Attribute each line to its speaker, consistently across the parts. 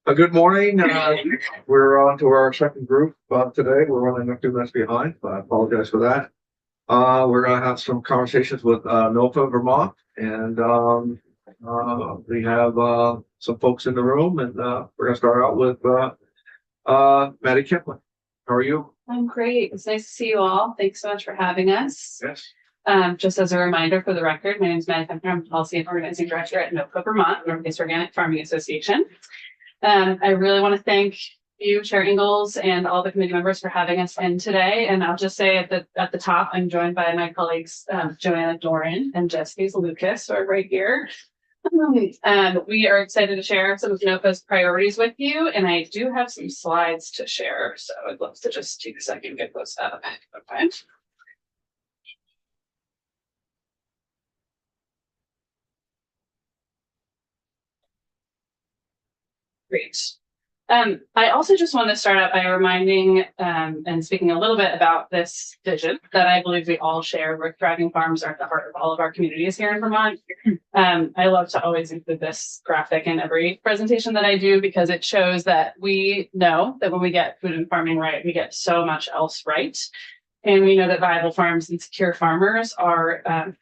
Speaker 1: Good morning. We're on to our second group today. We're running a few minutes behind, but I apologize for that. We're going to have some conversations with NOFA Vermont, and we have some folks in the room, and we're going to start out with Maddie Kipling. How are you?
Speaker 2: I'm great. It's nice to see you all. Thanks so much for having us.
Speaker 1: Yes.
Speaker 2: Just as a reminder for the record, my name is Maddie Kipling. I'm Policy and Organizing Director at NOFA Vermont, Northeast Organic Farming Association. I really want to thank you, Chair Ingalls, and all the committee members for having us in today. And I'll just say at the top, I'm joined by my colleagues, Joanna Doran and Jessica Lucas, who are right here. We are excited to share some of NOFA's priorities with you, and I do have some slides to share, so I'd love to just take a second and get those up. Okay. Great. I also just want to start out by reminding and speaking a little bit about this vision that I believe we all share, where thriving farms are at the heart of all of our communities here in Vermont. I love to always include this graphic in every presentation that I do because it shows that we know that when we get food and farming right, we get so much else right. And we know that viable farms and secure farmers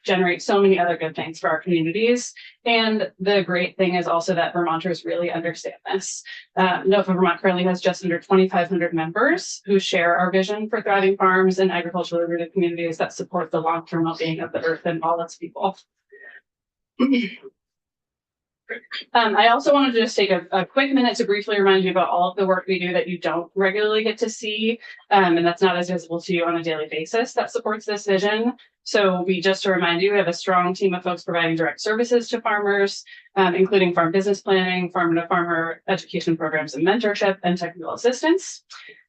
Speaker 2: generate so many other good things for our communities. And the great thing is also that Vermonters really understand this. NOFA Vermont currently has just under 2,500 members who share our vision for thriving farms and agriculturally rooted communities that support the long-term well-being of the earth and all its people. I also wanted to just take a quick minute to briefly remind you about all of the work we do that you don't regularly get to see, and that's not as visible to you on a daily basis that supports this vision. So just to remind you, we have a strong team of folks providing direct services to farmers, including farm business planning, farm-to-farmer education programs and mentorship, and technical assistance.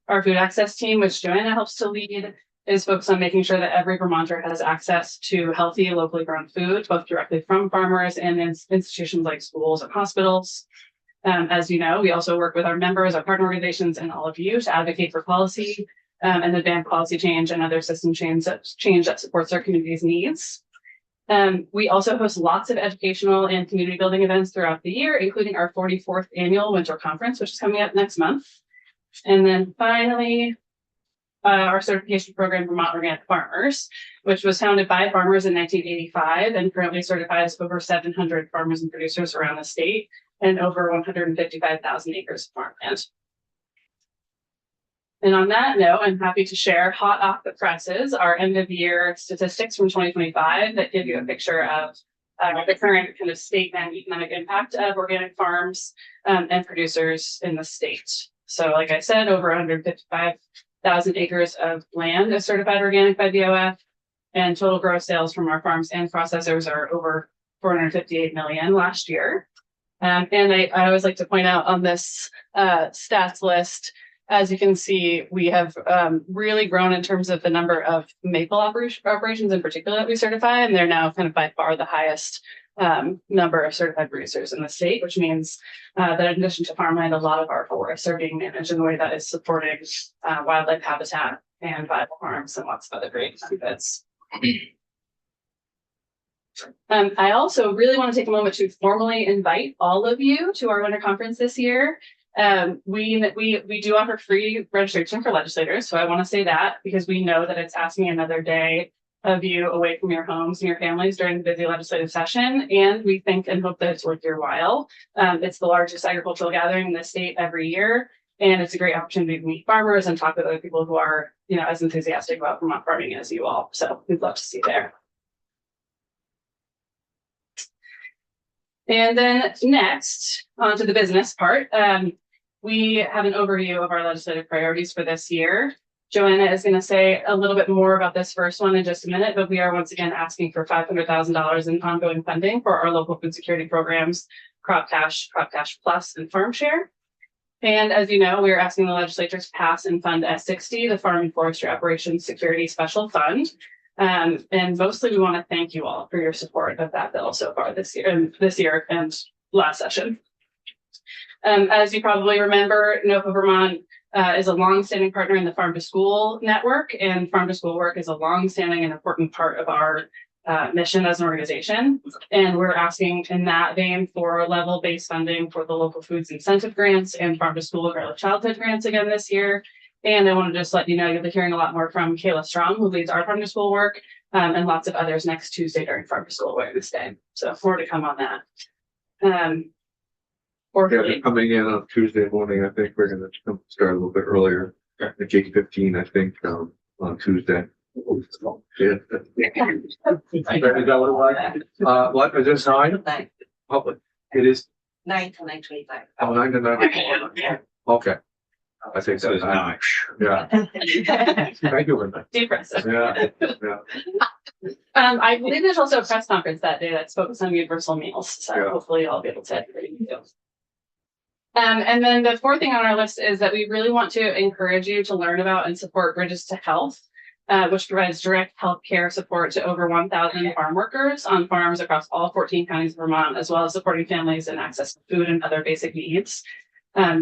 Speaker 2: Our food access team, which Joanna helps to lead, is focused on making sure that every Vermonter has access to healthy, locally grown food, both directly from farmers and in institutions like schools and hospitals. As you know, we also work with our members, our partner organizations, and all of you to advocate for policy and advance policy change and other system change that supports our community's needs. We also host lots of educational and community building events throughout the year, including our 44th annual winter conference, which is coming up next month. And then finally, our certification program, Vermont Organic Farmers, which was founded by farmers in 1985 and currently certifies over 700 farmers and producers around the state and over 155,000 acres of farmland. And on that note, I'm happy to share hot off the presses our end of year statistics from 2025 that give you a picture of the current kind of state and economic impact of organic farms and producers in the state. So like I said, over 155,000 acres of land is certified organic by BOF, and total gross sales from our farms and processors are over 458 million last year. And I always like to point out on this stats list, as you can see, we have really grown in terms of the number of maple operations in particular that we certify, and they're now kind of by far the highest number of certified producers in the state, which means that in addition to farmland, a lot of our forests are being managed in a way that is supporting wildlife habitat and viable farms and lots of other great benefits. I also really want to take a moment to formally invite all of you to our winter conference this year. We do offer free registration for legislators, so I want to say that because we know that it's asking another day of you away from your homes and your families during the busy legislative session, and we think and hope that it's worth your while. It's the largest agricultural gathering in the state every year, and it's a great opportunity to meet farmers and talk with other people who are, as enthusiastic about Vermont farming as you all. So we'd love to see you there. And then next, on to the business part. We have an overview of our legislative priorities for this year. Joanna is going to say a little bit more about this first one in just a minute, but we are once again asking for $500,000 in ongoing funding for our local food security programs, Crop Cash Plus, and Farm Share. And as you know, we are asking the legislature to pass and fund S60, the Farm and Forestry Operations Security Special Fund. And mostly we want to thank you all for your support of that bill so far this year and last session. As you probably remember, NOFA Vermont is a long-standing partner in the Farm to School network, and Farm to School work is a long-standing and important part of our mission as an organization. And we're asking in that vein for level-based funding for the local foods incentive grants and farm to school early childhood grants again this year. And I want to just let you know, you'll be hearing a lot more from Kayla Strom, who leads our farm to school work, and lots of others next Tuesday during Farm to School Awareness Day. So more to come on that.
Speaker 1: Yeah,
Speaker 2: Fourthly,
Speaker 1: coming in on Tuesday morning, I think we're gonna start a little bit earlier, at 8:15, I think, on Tuesday. Yeah. Is that what it was? What, is this 9?
Speaker 3: Nine,
Speaker 1: Public. It is,
Speaker 3: 9 to 9:25.
Speaker 1: 9 to 9. Okay. I think
Speaker 4: So it's
Speaker 1: that's 9. Yeah. Thank you, Linda.
Speaker 2: deep breaths.
Speaker 1: Yeah, yeah.
Speaker 2: I believe there's also a press conference that day that's focused on universal meals, so
Speaker 1: Yeah.
Speaker 2: hopefully I'll be able to. And then the fourth thing on our list is that we really want to encourage you to learn about and support Bridges to Health, which provides direct healthcare support to over 1,000 farm workers on farms across all 14 counties of Vermont, as well as supporting families in access to food and other basic needs.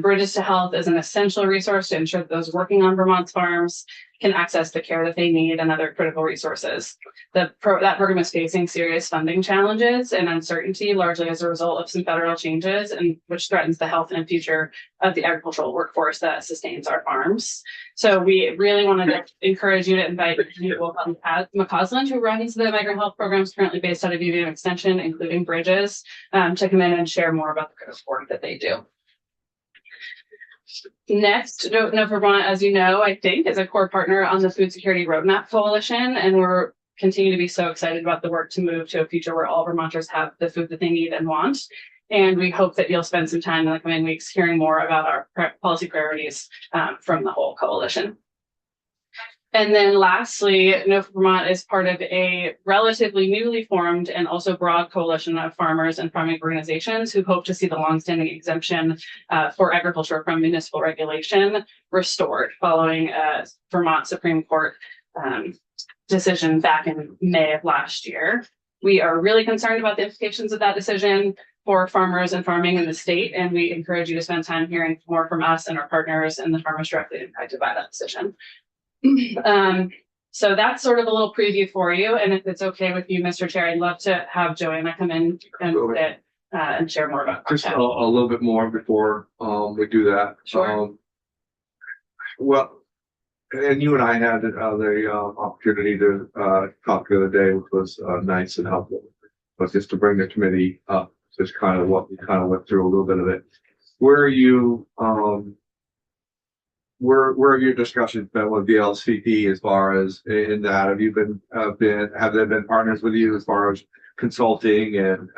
Speaker 2: Bridges to Health is an essential resource to ensure that those working on Vermont's farms can access the care that they need and other critical resources. That program is facing serious funding challenges and uncertainty, largely as a result of some federal changes, and which threatens the health and future of the agricultural workforce that sustains our farms. So we really want to encourage you to invite Pat McCausland, who runs the migrant health programs currently based out of UVM Extension, including Bridges, to come in and share more about the critical work that they do. Next, No Vermont, as you know, I think, is a core partner on the Food Security Roadmap Coalition, and we're continue to be so excited about the work to move to a future where all Vermonters have the food that they need and want. And we hope that you'll spend some time in the coming weeks hearing more about our policy priorities from the whole coalition. And then lastly, No Vermont is part of a relatively newly formed and also broad coalition of farmers and farming organizations who hope to see the longstanding exemption for agriculture from municipal regulation restored following a Vermont Supreme Court decision back in May of last year. We are really concerned about the implications of that decision for farmers and farming in the state, and we encourage you to spend time hearing more from us and our partners and the farmers directly impacted by that decision. So that's sort of a little preview for you. And if it's okay with you, Mr. Chair, I'd love to have Joanna come in and share more about
Speaker 1: Just
Speaker 2: that.
Speaker 1: a little bit more before we do that.
Speaker 2: Sure.
Speaker 1: Well, and you and I had the opportunity to talk the other day, which was nice and helpful. But just to bring the committee up, just kind of what we kind of went through a little bit of it. Where are you? Where have your discussions been with VLCT as far as in that? Have you have they been partners with you as far as consulting, and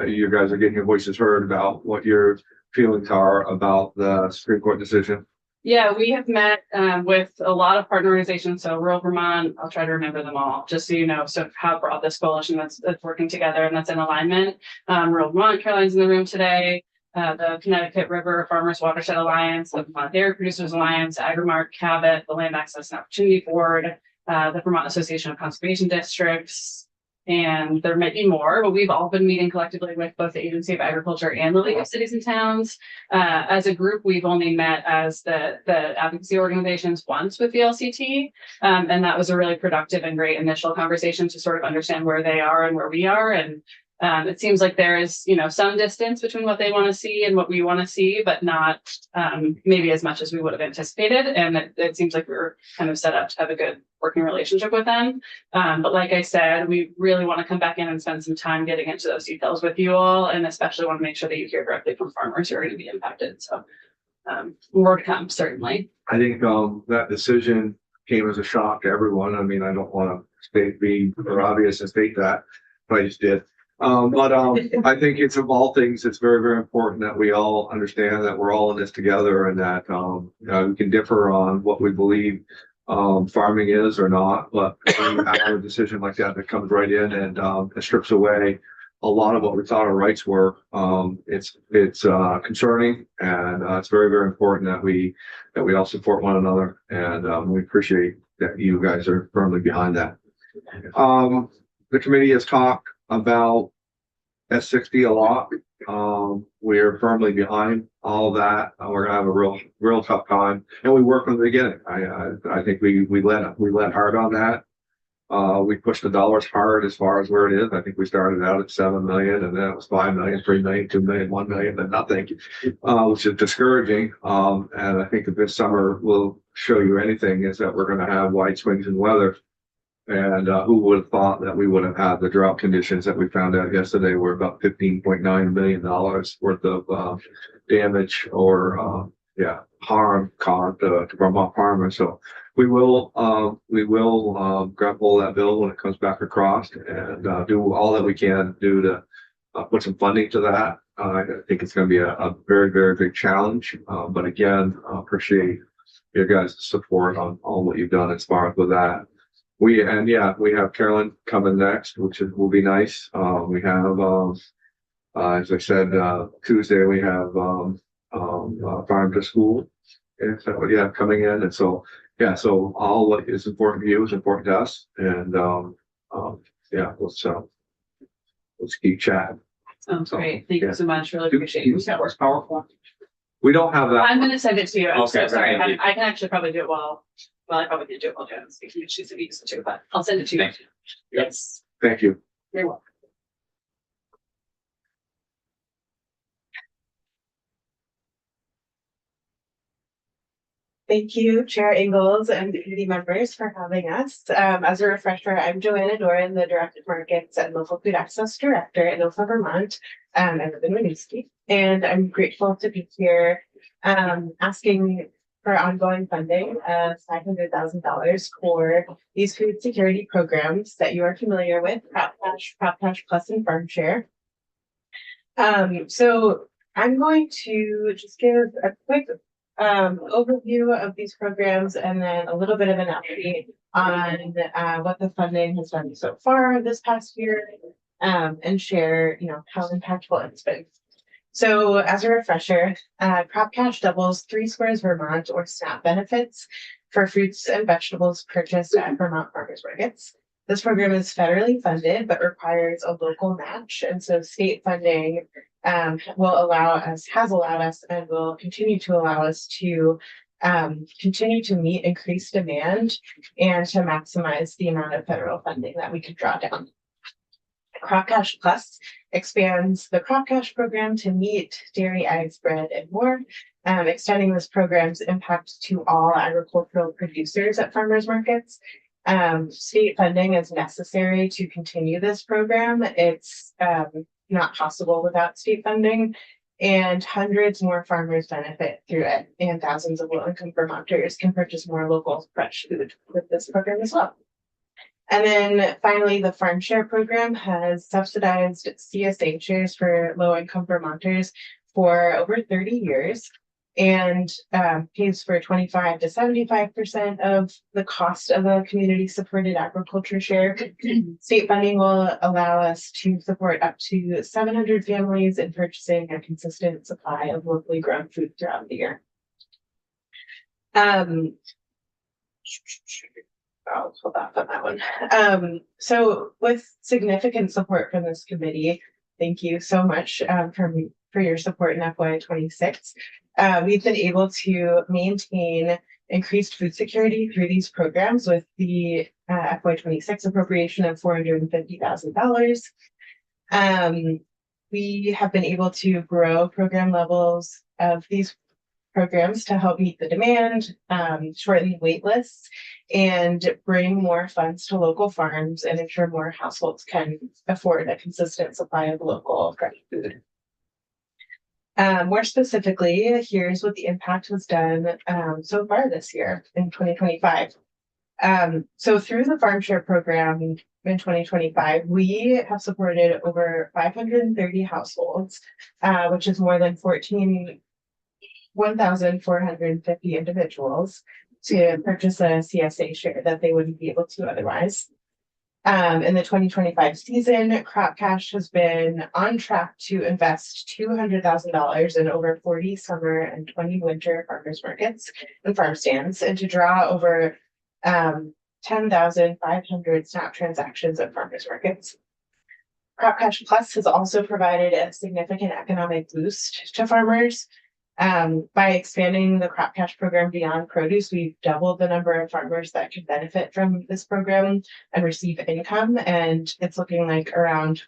Speaker 1: you guys are getting your voices heard about what your feelings are about the Supreme Court decision?
Speaker 2: Yeah, we have met with a lot of partner organizations. So Rural Vermont, I'll try to remember them all, just so you know, so how broad this coalition that's working together and that's in alignment. Rural Vermont, Caroline's in the room today. The Connecticut River Farmers Watershed Alliance, the Vermont Dairy Producers Alliance, Agrimark, Cabot, the Land Access and Opportunity Board, the Vermont Association of Conservation Districts, and there might be more, but we've all been meeting collectively with both the Agency of Agriculture and the League of Cities and Towns. As a group, we've only met as the advocacy organizations once with the LCT, and that was a really productive and great initial conversation to sort of understand where they are and where we are. And it seems like there is, some distance between what they want to see and what we want to see, but not maybe as much as we would have anticipated. And it seems like we were kind of set up to have a good working relationship with them. But like I said, we really want to come back in and spend some time getting into those details with you all, and especially want to make sure that you hear directly from farmers who are going to be impacted. So more to come, certainly.
Speaker 1: I think that decision came as a shock to everyone. I mean, I don't want to be obvious and state that, but I just did. But I think it's of all things, it's very, very important that we all understand that we're all in this together, and that we can differ on what we believe farming is or not. But when you have a decision like that comes right in and it strips away a lot of what we thought our rights were, it's concerning, and it's very, very important that we all support one another, and we appreciate that you guys are firmly behind that. The committee has talked about S60 a lot. We're firmly behind all of that. We're gonna have a real tough time, and we worked from the beginning. I think we led hard on that. We pushed the dollars hard as far as where it is. I think we started out at 7 million and then it was 5 million, 3 million, 2 million, 1 million, but nothing, which is discouraging. And I think that this summer will show you anything is that we're going to have wide swings in weather. And who would have thought that we would have had the drought conditions that we found out yesterday were about $15.9 million worth of damage or harm caused to Vermont farmers. So we will grab hold of that bill when it comes back across and do all that we can do to put some funding to that. I think it's going to be a very, very big challenge. But again, appreciate your guys' support on all what you've done as far as with that. We have Carolyn coming next, which will be nice. We have, as I said, Tuesday we have farm to school. And so coming in, and so all what is important to you is important to us, and let's keep chatting.
Speaker 2: Sounds great. Thank you so much. Really appreciate it.
Speaker 3: That was powerful.
Speaker 1: We don't have that.
Speaker 2: I'm gonna send it to you. I'm so
Speaker 3: Okay,
Speaker 2: sorry.
Speaker 3: thank you.
Speaker 2: I can actually probably do it I probably can do it while Joanne's speaking. She's a beast too, but I'll send it to you.
Speaker 3: Thank you.
Speaker 2: Yes.
Speaker 1: Thank you.
Speaker 2: You're welcome.
Speaker 4: Thank you, Chair Ingalls and committee members for having us. As a refresher, I'm Joanna Doran, the Directed Markets and Local Food Access Director in NOFA Vermont. I live in Winooski, and I'm grateful to be here asking for ongoing funding of $500,000 for these food security programs that you are familiar with, Crop Cash Plus, and Farm Share. So I'm going to just give a quick overview of these programs and then a little bit of an update on what the funding has done so far this past year, and share how impactful it's been. So as a refresher, Crop Cash doubles 3 Squares Vermont or SNAP benefits for fruits and vegetables purchased at Vermont farmers markets. This program is federally funded but requires a local match, and so state funding has allowed us and will continue to allow us to continue to meet increased demand and to maximize the amount of federal funding that we could draw down. Crop Cash Plus expands the Crop Cash program to meat, dairy, eggs, bread, and more, extending this program's impact to all agricultural producers at farmers markets. State funding is necessary to continue this program. It's not possible without state funding, and hundreds more farmers benefit through it, and thousands of low-income Vermonters can purchase more local fresh food with this program as well. And then finally, the Farm Share program has subsidized CSA shares for low-income Vermonters for over 30 years and pays for 25 to 75% of the cost of a community-supported agriculture share. State funding will allow us to support up to 700 families in purchasing a consistent supply of locally grown food throughout the year. I'll hold off on that one. So with significant support from this committee, thank you so much for your support in FY26. We've been able to maintain increased food security through these programs with the FY26 appropriation of $450,000. We have been able to grow program levels of these programs to help meet the demand, shorten wait lists, and bring more funds to local farms and ensure more households can afford a consistent supply of local fresh food. More specifically, here's what the impact was done so far this year in 2025. So through the Farm Share program in 2025, we have supported over 530 households, which is more than 1,450 individuals to purchase a CSA share that they wouldn't be able to otherwise. In the 2025 season, Crop Cash has been on track to invest $200,000 in over 40 summer and 20 winter farmers markets and farm stands, and to draw over 10,500 SNAP transactions at farmers markets. Crop Cash Plus has also provided a significant economic boost to farmers. By expanding the crop cash program beyond produce, we've doubled the number of farmers that can benefit from this program and receive income. And it's looking like around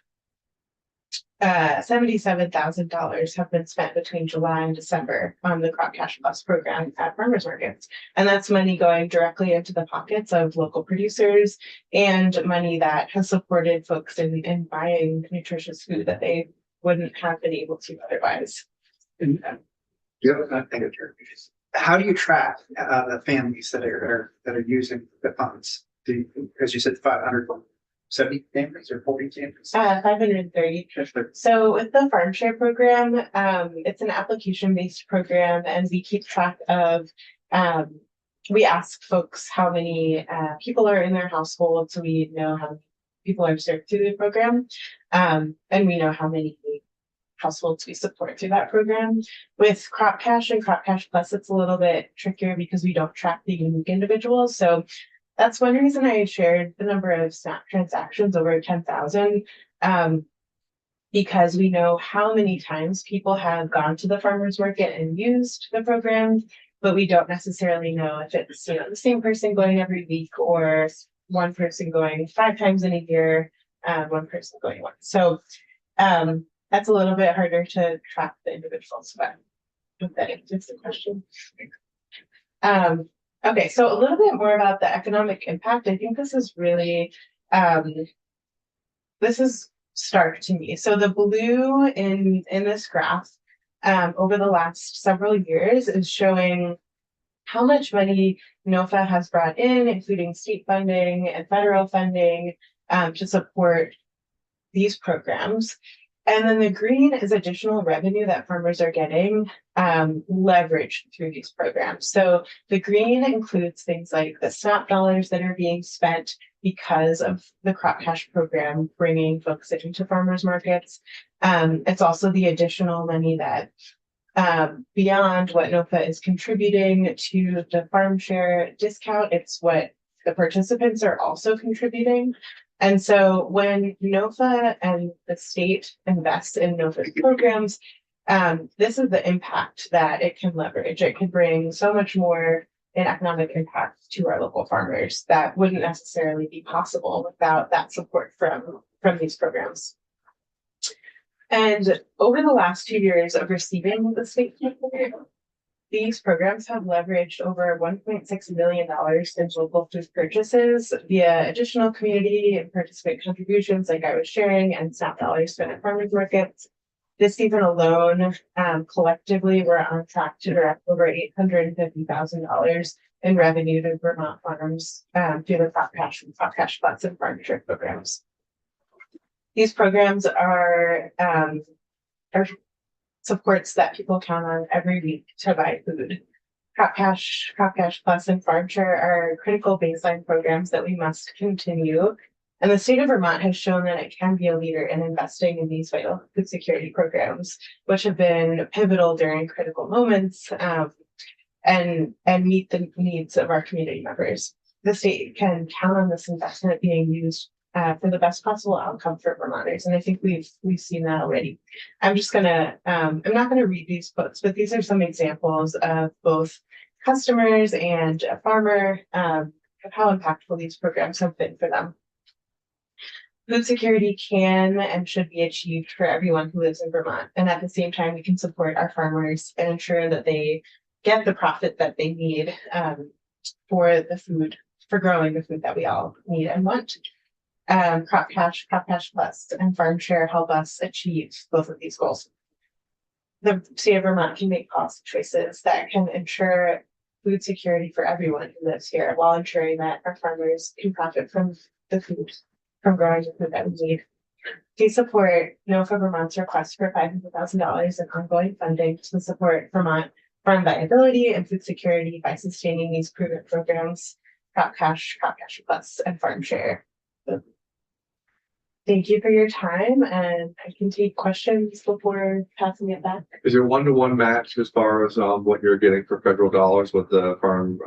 Speaker 4: $77,000 have been spent between July and December on the Crop Cash Plus program at farmers markets. And that's money going directly into the pockets of local producers and money that has supported folks in buying nutritious food that they wouldn't have been able to otherwise.
Speaker 3: And, how do you track the families that are using the funds? As you said, 570 families or 40 families?
Speaker 4: 530. So with the farm share program, it's an application-based program, and we keep track of, we ask folks how many people are in their household, so we know how many people are served through the program, and we know how many households we support through that program. With Crop Cash and Crop Cash Plus, it's a little bit trickier because we don't track the unique individuals. So that's one reason I shared the number of SNAP transactions over 10,000, because we know how many times people have gone to the farmers market and used the program, but we don't necessarily know if it's the same person going every week or one person going 5 times in a year, one person going once. So that's a little bit harder to track the individuals, but if that answers the question. Okay, so a little bit more about the economic impact. I think this is really, this is stark to me. So the blue in this graph over the last several years is showing how much money NOFA has brought in, including state funding and federal funding to support these programs. And then the green is additional revenue that farmers are getting leveraged through these programs. So the green includes things like the SNAP dollars that are being spent because of the Crop Cash program bringing folks into farmers markets. It's also the additional money that beyond what NOFA is contributing to the farm share discount, it's what the participants are also contributing. And so when NOFA and the state invest in NOFA's programs, this is the impact that it can leverage. It can bring so much more in economic impact to our local farmers that wouldn't necessarily be possible without that support from these programs. And over the last 2 years of receiving the state program, these programs have leveraged over $1.6 million in local food purchases via additional community and participant contributions like I was sharing and SNAP dollars spent at farmers markets. This season alone, collectively, we're on track to direct over $850,000 in revenue to Vermont farms through the Crop Cash and Crop Cash Plus and farm share programs. These programs are supports that people count on every week to buy food. Crop Cash Plus, and Farm Share are critical baseline programs that we must continue. And the state of Vermont has shown that it can be a leader in investing in these vital food security programs, which have been pivotal during critical moments and meet the needs of our community members. The state can count on this investment being used for the best possible outcome for Vermonters. And I think we've seen that already. I'm not gonna read these quotes, but these are some examples of both customers and a farmer of how impactful these programs have been for them. Food security can and should be achieved for everyone who lives in Vermont. And at the same time, we can support our farmers and ensure that they get the profit that they need for growing the food that we all need and want. Crop Cash Plus, and Farm Share help us achieve both of these goals. The state of Vermont can make policy choices that can ensure food security for everyone who lives here, while ensuring that our farmers can profit from the food, from growing the food that we need. We support NOFA Vermont's request for $500,000 in ongoing funding to support Vermont farm viability and food security by sustaining these proven programs, Crop Cash Plus, and Farm Share. Thank you for your time, and I can take questions before passing it back.
Speaker 1: Is there one-to-one match as far as what you're getting for federal dollars with the farm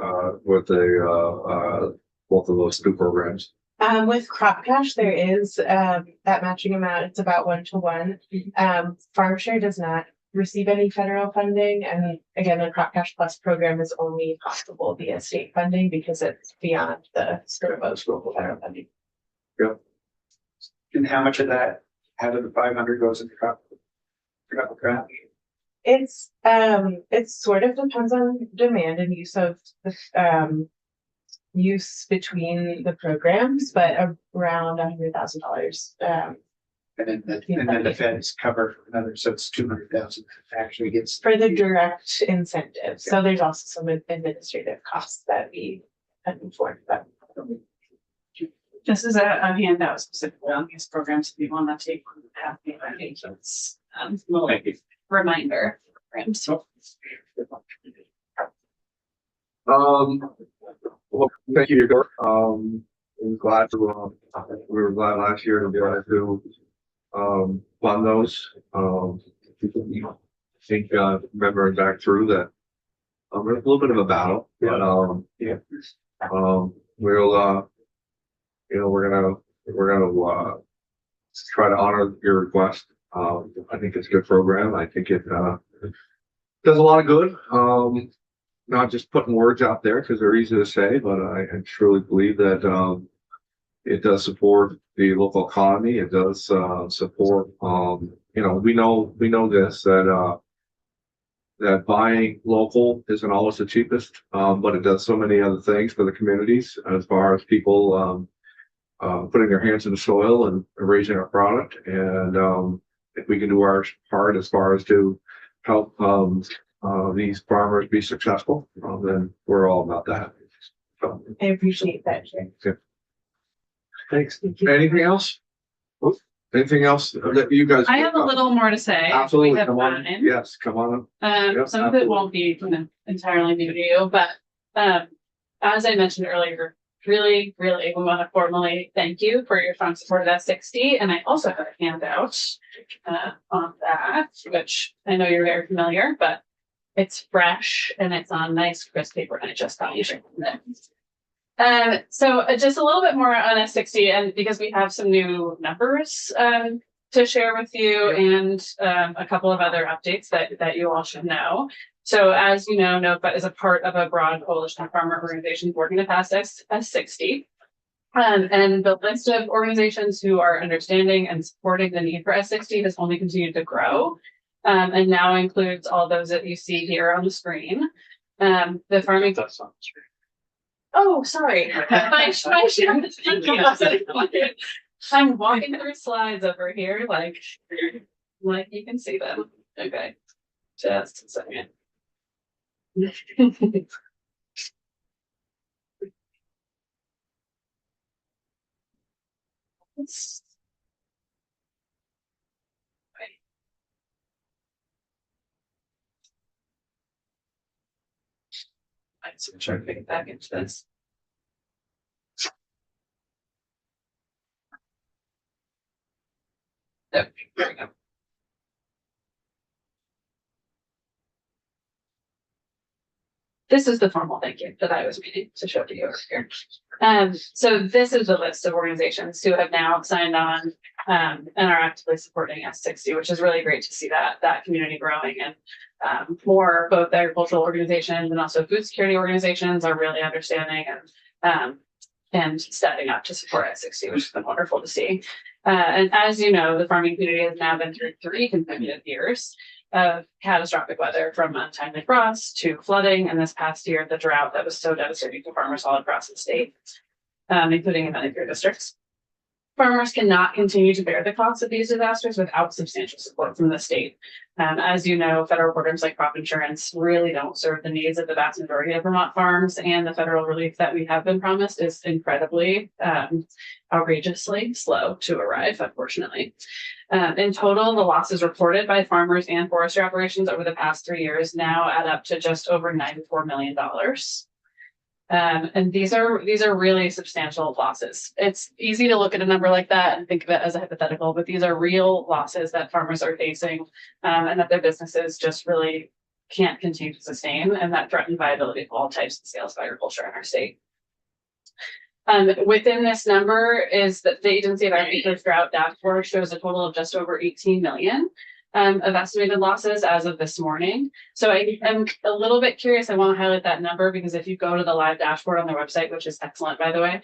Speaker 1: with the both of those two programs?
Speaker 4: With Crop Cash, there is that matching amount. It's about 1-to-1. Farm Share does not receive any federal funding. And again, the Crop Cash Plus program is only possible via state funding because it's beyond the scope of federal funding.
Speaker 3: And how much of that, out of the 500 goes into crop grant?
Speaker 4: It's it sort of depends on demand and use of the use between the programs, but around $100,000.
Speaker 3: And then the feds cover another, so it's 200,000 actually gets.
Speaker 4: For the direct incentive. So there's also some administrative costs that we have informed about.
Speaker 2: This is a handout specifically on these programs if you want to take half the engagements. Reminder programs.
Speaker 1: Well, thank you, Igor. I'm glad to, we were glad last year to be able to, fund those. I think, remembering back through that, it was a little bit of a battle, but, we'll, you know, we're gonna try to honor your request. I think it's a good program. I think it, does a lot of good. Not just putting words out there because they're easy to say, but I truly believe that, it does support the local economy. It does, support, you know, we know this, that, that buying local isn't always the cheapest, but it does so many other things for the communities as far as people, putting their hands in the soil and raising our product. And, if we can do our part as far as to help, these farmers be successful, then we're all about that. So,
Speaker 4: I appreciate that, Jay.
Speaker 1: thanks. Anything else? Anything else that you guys?
Speaker 2: I have a little more to say.
Speaker 1: Absolutely.
Speaker 2: We have
Speaker 1: Come on.
Speaker 2: time.
Speaker 1: Yes, come on. Yep,
Speaker 2: Some of it won't be entirely new to you, but as I mentioned earlier, really we want to formally thank you for your strong support of S60. And I also have a handout on that, which I know you're very familiar, but it's fresh and it's on nice crisp paper, and I just thought you should know. So just a little bit more on S60, and because we have some new numbers to share with you, and a couple of other updates that you all should know. So as you know, NOFA is a part of a broad coalition of farmer organizations working to pass S60. And the list of organizations who are understanding and supporting the need for S60 has only continued to grow, and now includes all those that you see here on the screen. The farming. Oh, sorry. My thank you. I'm walking through slides over here, like you can see them. Okay, just a second. I'm just trying to get back into this. There we go. This is the formal thank you that I was meaning to show to you over here. So this is the list of organizations who have now signed on and are actively supporting S60, which is really great to see that community growing, and more both agricultural organizations and also food security organizations are really understanding and stepping up to support S60, which has been wonderful to see. And as you know, the farming community has now been through 3 consecutive years of catastrophic weather, from untimely frost to flooding, and this past year, the drought that was so devastating to farmers all across the state, including in many of your districts. Farmers cannot continue to bear the costs of these disasters without substantial support from the state. As you know, federal programs like crop insurance really don't serve the needs of the vast majority of Vermont farms, and the federal relief that we have been promised is incredibly, outrageously slow to arrive, unfortunately. In total, the losses reported by farmers and forestry operations over the past 3 years now add up to just over $94 million. And these are really substantial losses. It's easy to look at a number like that and think of it as a hypothetical, but these are real losses that farmers are facing, and that their businesses just really can't continue to sustain, and that threaten viability of all types and scales of agriculture in our state. Within this number is that the Agency of Agriculture's drought dashboard shows a total of just over 18 million. of estimated losses as of this morning. So I am a little bit curious. I want to highlight that number because if you go to the live dashboard on their website, which is excellent, by the way,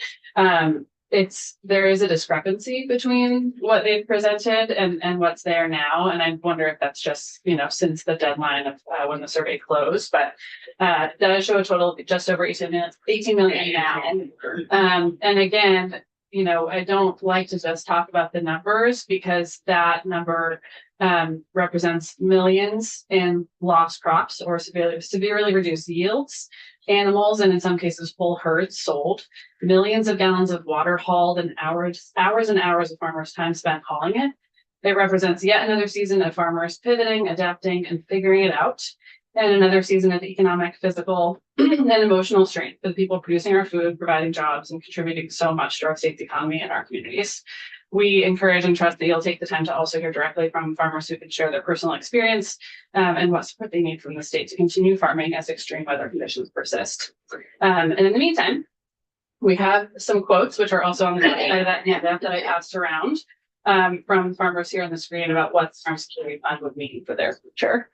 Speaker 2: there is a discrepancy between what they've presented and what's there now. And I wonder if that's just, since the deadline of when the survey closed, but it does show a total of just over 18 million now. And again, I don't like to just talk about the numbers because that number represents millions in lost crops or severely reduced yields, animals, and in some cases full herds sold, millions of gallons of water hauled, and hours and hours of farmers' time spent hauling it. It represents yet another season of farmers pivoting, adapting, and figuring it out, and another season of economic, physical, and emotional strain for the people producing our food, providing jobs, and contributing so much to our state's economy and our communities. We encourage and trust that you'll take the time to also hear directly from farmers who can share their personal experience and what support they need from the state to continue farming as extreme weather conditions persist. And in the meantime, we have some quotes, which are also on the side of that handout that I passed around from farmers here on the screen about what the Farm Security Fund would mean for their future.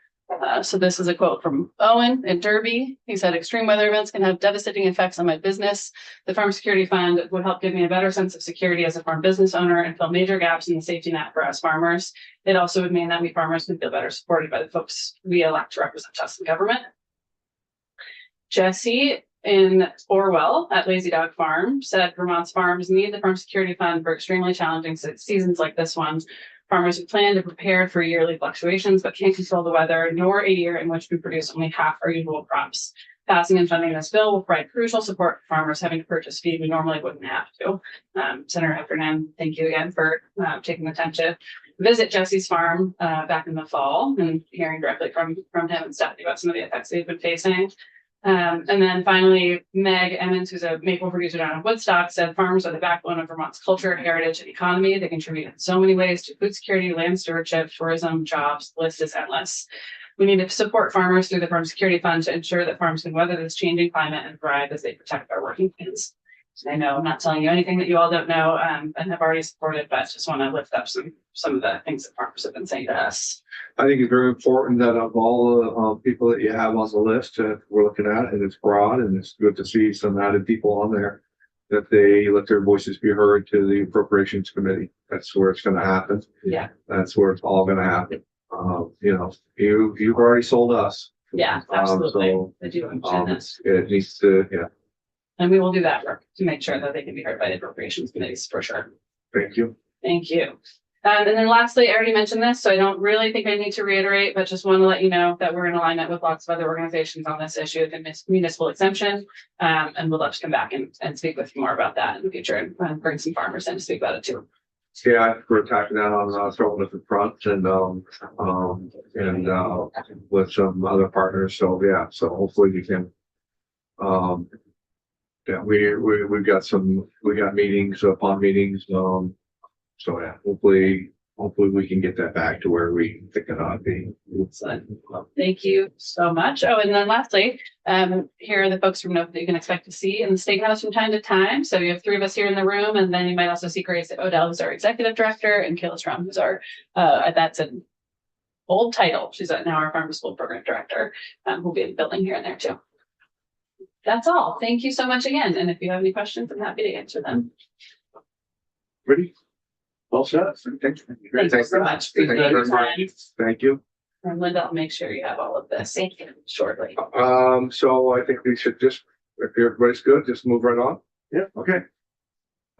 Speaker 2: So this is a quote from Owen in Derby. He said, "Extreme weather events can have devastating effects on my business. The Farm Security Fund would help give me a better sense of security as a farm business owner and fill major gaps in the safety net for us farmers. It also would mean that we farmers can feel better supported by the folks we elect to represent us in government." Jesse in Orwell at Lazy Dog Farm said, "Vermont's farms need the Farm Security Fund for extremely challenging seasons like this one. Farmers who plan to prepare for yearly fluctuations but can't control the weather, nor a year in which we produce only half our usual crops. Passing and funding this bill will provide crucial support for farmers having to purchase feed we normally wouldn't have to." Senator Heffernan, thank you again for taking the time to visit Jesse's farm back in the fall and hearing directly from him and Stephanie about some of the effects they've been facing. And then finally, Meg Emmons, who's a maple producer down in Woodstock, said, "Farmers are the backbone of Vermont's culture, heritage, and economy. They contribute in so many ways to food security, land stewardship, tourism, jobs. The list is endless. We need to support farmers through the Farm Security Fund to ensure that farms can weather this changing climate and thrive as they protect our working hands." I know I'm not telling you anything that you all don't know and have already supported, but I just want to lift up some of the things that farmers have been saying to us.
Speaker 1: I think it's very important that of all the people that you have on the list that we're looking at, and it's broad, and it's good to see some added people on there, that they let their voices be heard to the Appropriations Committee. That's where it's going to happen.
Speaker 2: Yeah.
Speaker 1: That's where it's all going to happen. You've already sold us.
Speaker 2: Yeah, absolutely.
Speaker 1: So,
Speaker 2: I do understand that.
Speaker 1: it needs to,
Speaker 2: And we will do that work to make sure that they can be heard by the appropriations committees for sure.
Speaker 1: thank you.
Speaker 2: Thank you. And then lastly, I already mentioned this, so I don't really think I need to reiterate, but just want to let you know that we're in alignment with lots of other organizations on this issue of the municipal exemption. And we'll love to come back and speak with you more about that in the future and bring some farmers in to speak about it too.
Speaker 1: Yeah, we're attacking that on several different fronts and with some other partners. So yeah, so hopefully we can. We've got meetings upon meetings. So yeah, hopefully we can get that back to where we think it ought to be.
Speaker 2: Excellent. Well, thank you so much. Oh, and then lastly, here are the folks from NOFA that you can expect to see in the State House from time to time. So you have three of us here in the room, and then you might also see Grace Odell, who's our executive director, and Kayla Strom, who's our, that's an old title. She's now our Farm to School program director, who'll be in the building here and there too. That's all. Thank you so much again. And if you have any questions, I'm happy to answer them.
Speaker 1: Ready? Well said. Thank you.
Speaker 2: Thank you so much.
Speaker 1: Thank you very much. Thank you.
Speaker 2: And Linda, I'll make sure you have all of this shortly.
Speaker 1: So I think we should just, if everybody's good, just move right on. Yeah. Okay.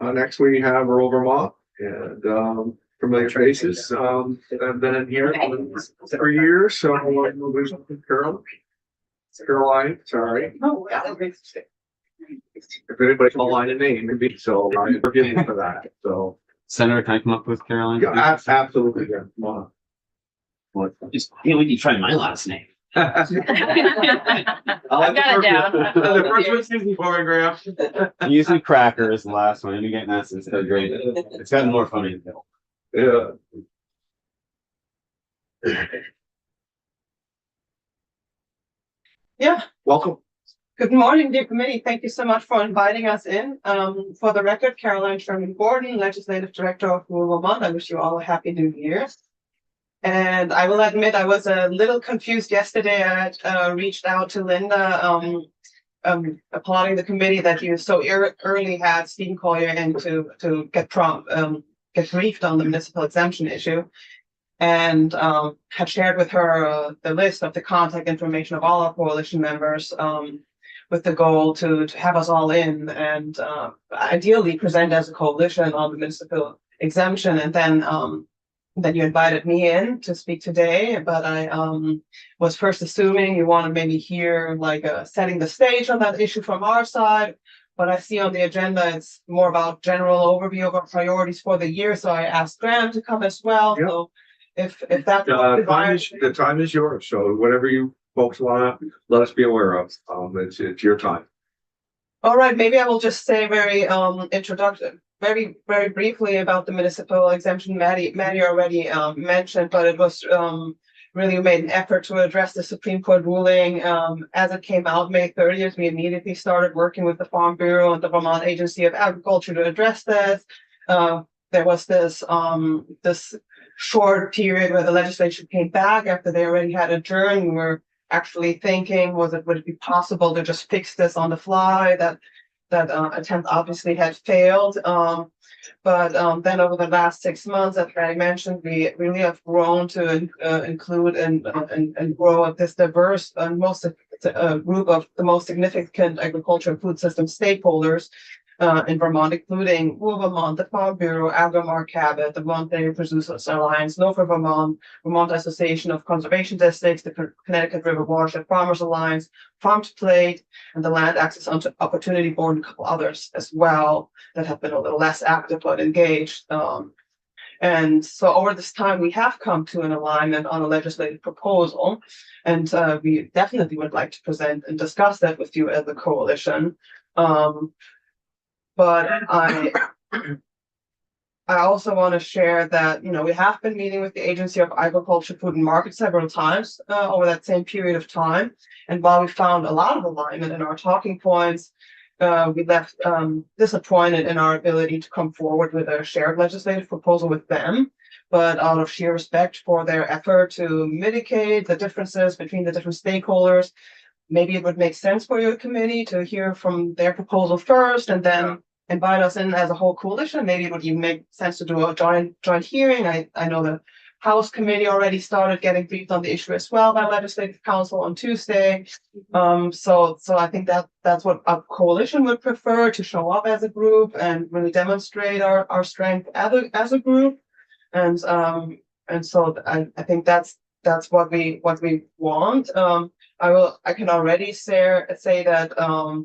Speaker 1: Next we have rural Vermont and familiar faces. I've been in here for years, so Caroline, sorry.
Speaker 2: Oh, yeah.
Speaker 1: If anybody can line a name, it'd be so forgive me for that. So
Speaker 5: Senator, can I come up with Caroline?
Speaker 1: yeah, absolutely. Yeah. Come on.
Speaker 5: Just, we can try my last name.
Speaker 2: I've got it down.
Speaker 1: The first one's Susan Photograph.
Speaker 5: Usually Cracker is the last one. You get that since they're great. It's gotten more funny.
Speaker 1: Yeah.
Speaker 6: Yeah,
Speaker 1: Welcome.
Speaker 6: good morning, dear committee. Thank you so much for inviting us in. For the record, Caroline Sherman Gordon, Legislative Director of Rural Vermont. I wish you all a happy new year. And I will admit, I was a little confused yesterday. I reached out to Linda, applauding the committee that you so early had Stephen Collier in to get briefed on the municipal exemption issue. And had shared with her the list of the contact information of all our coalition members, with the goal to have us all in and ideally present as a coalition on the municipal exemption. And then you invited me in to speak today, but I was first assuming you want to maybe hear like setting the stage on that issue from our side. But I see on the agenda, it's more about general overview of our priorities for the year. So I asked Graham to come as well.
Speaker 1: Yep.
Speaker 6: So if that's
Speaker 1: The time is yours, so whatever you folks want, let us be aware of, it's your time.
Speaker 6: All right, maybe I will just say very briefly about the municipal exemption. Maddie already mentioned, but it was really made an effort to address the Supreme Court ruling as it came out May 30th. We immediately started working with the Farm Bureau and the Vermont Agency of Agriculture to address this. There was this short period where the legislature came back after they already had adjourned. We were actually thinking, would it be possible to just fix this on the fly? That attempt obviously had failed. But then over the last 6 months, as I mentioned, we really have grown to include and grow this diverse and group of the most significant agriculture and food system stakeholders in Vermont, including Vermont, the Farm Bureau, Agrimark Cabot, the Vermont Dairy Producers Alliance, Norfolk Vermont, Vermont Association of Conservation Districts, the Connecticut River Watershed Farmers Alliance, Farm to Plate, and the Land Access Opportunity Board, and a couple others as well that have been a little less active but engaged. And so over this time, we have come to an alignment on a legislative proposal, and we definitely would like to present and discuss that with you as a coalition. But I also want to share that, we have been meeting with the Agency of Agriculture, Food and Market several times over that same period of time. And while we found a lot of alignment in our talking points, we left disappointed in our ability to come forward with a shared legislative proposal with them. But out of sheer respect for their effort to mitigate the differences between the different stakeholders, maybe it would make sense for your committee to hear from their proposal first and then invite us in as a whole coalition. Maybe it would even make sense to do a joint hearing. I know the House committee already started getting briefed on the issue as well by Legislative Council on Tuesday. So I think that's what a coalition would prefer, to show up as a group and really demonstrate our strength as a group. And so I think that's what we want. I can already say that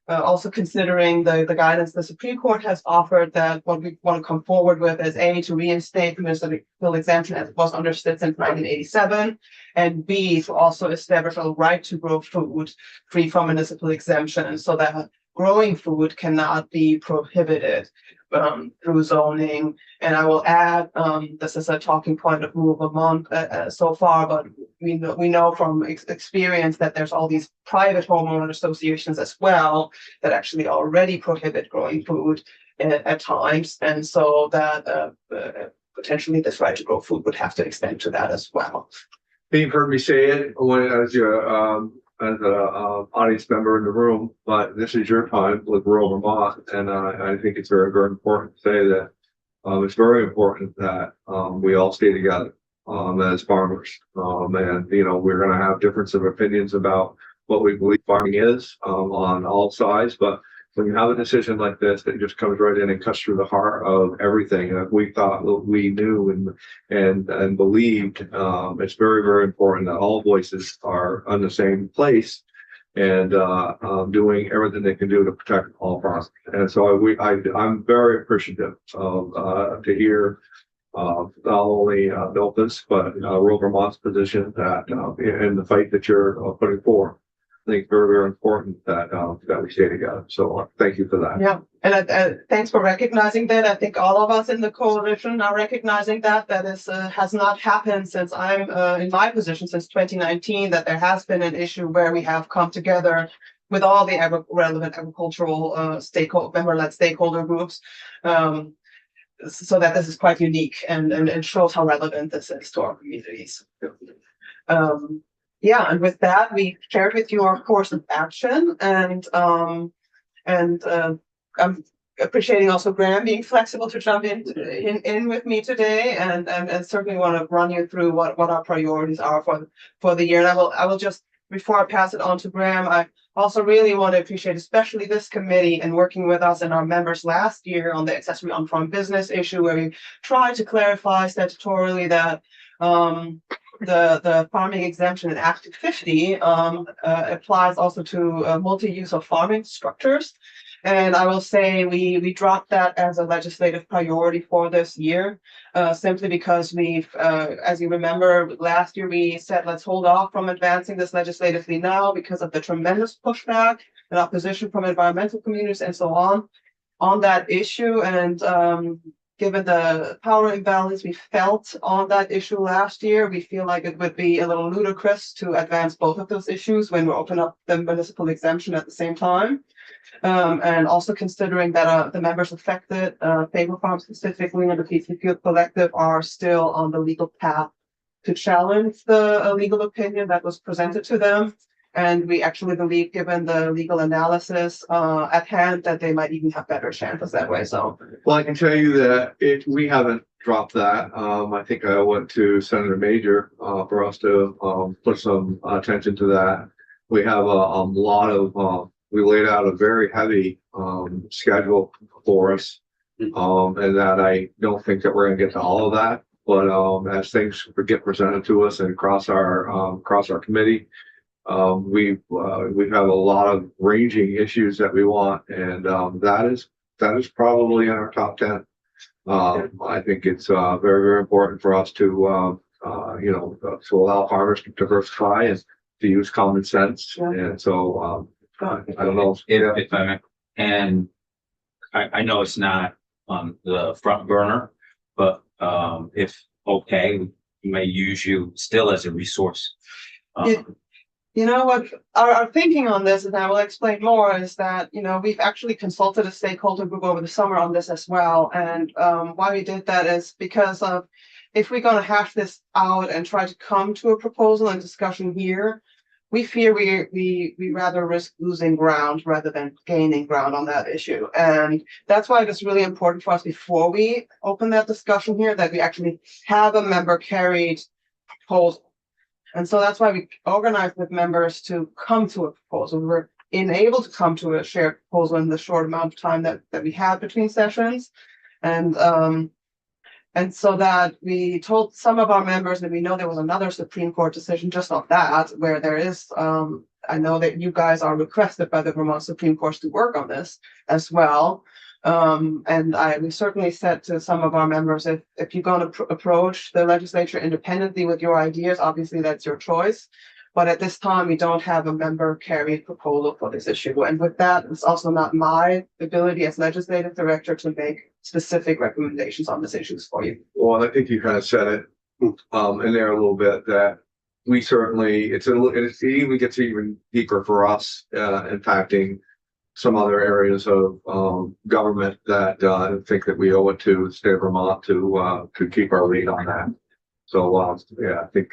Speaker 6: also considering the guidance the Supreme Court has offered, that what we want to come forward with is A, to reinstate the municipal exemption as it was understood since 1987, and B, to also establish a right to grow food free from municipal exemption, so that growing food cannot be prohibited through zoning. And I will add, this is a talking point of Rural Vermont so far, but we know from experience that there's all these private homeowner associations as well that actually already prohibit growing food at times. And so that potentially this right to grow food would have to extend to that as well.
Speaker 1: You've heard me say it as an audience member in the room, but this is your time with Rural Vermont, and I think it's very, very important to say that it's very important that we all stay together as farmers, and we're going to have difference of opinions about what we believe farming is on all sides, but when you have a decision like this that just comes right in and cuts through the heart of everything that we thought we knew and believed, it's very, very important that all voices are on the same place and doing everything they can do to protect all farmers. And so I'm very appreciative of to hear not only Milton's but Rural Vermont's position that in the fight that you're putting forward. I think very, very important that we stay together. So thank you for that.
Speaker 6: Yeah, and thanks for recognizing that. I think all of us in the coalition are recognizing that is has not happened since I'm in my position since 2019. That there has been an issue where we have come together with all the relevant agricultural member-led stakeholder groups. so that this is quite unique and shows how relevant this is to our communities. Yeah, and with that, we shared with you our course of action, and I'm appreciating also Graham being flexible to jump in with me today, and certainly want to run you through what our priorities are for the year. And I will just, before I pass it on to Graham, I also really want to appreciate especially this committee and working with us and our members last year on the accessory on-farm business issue, where we tried to clarify statutorily that the farming exemption in Act 50 applies also to multi-use of farming structures. And I will say we dropped that as a legislative priority for this year, simply because we've, as you remember, last year we said, let's hold off from advancing this legislatively now because of the tremendous pushback and opposition from environmental communities and so on that issue. And given the power imbalance we felt on that issue last year, we feel like it would be a little ludicrous to advance both of those issues when we open up the municipal exemption at the same time. And also considering that the members affected, Favor Farm specifically, and the PC Field Collective are still on the legal path to challenge the legal opinion that was presented to them. And we actually believe, given the legal analysis at hand, that they might even have better chances that way. So,
Speaker 1: Well, I can tell you that we haven't dropped that. I think I went to Senator Major for us to put some attention to that. We have a lot of we laid out a very heavy schedule for us, and that I don't think that we're going to get to all of that. But as things get presented to us and across our committee, we have a lot of ranging issues that we want, and that is probably in our top 10. I think it's very, very important for us to to allow farmers to diversify and to use common sense.
Speaker 6: Yeah.
Speaker 1: And so I don't know.
Speaker 7: If I may, and I know it's not on the front burner, but if okay, we may use you still as a resource.
Speaker 6: you know what, our thinking on this, and I will explain more, is that, we've actually consulted a stakeholder group over the summer on this as well. And why we did that is because of, if we're going to hash this out and try to come to a proposal and discussion here, we fear we rather risk losing ground rather than gaining ground on that issue. And that's why it is really important for us, before we open that discussion here, that we actually have a member carried proposal. And so that's why we organized with members to come to a proposal. We were unable to come to a shared proposal in the short amount of time that we had between sessions. And so that we told some of our members that we know there was another Supreme Court decision just on that, where there is, I know that you guys are requested by the Vermont Supreme Court to work on this as well. And we certainly said to some of our members, if you're going to approach the legislature independently with your ideas, obviously that's your choice. But at this time, we don't have a member carried proposal for this issue. And with that, it's also not my ability as legislative director to make specific recommendations on these issues for you.
Speaker 1: Well, I think you kind of said it in there a little bit, that we certainly, it even gets even deeper for us, impacting some other areas of government that I think that we owe it to the state of Vermont to keep our lead on that. So yeah, I think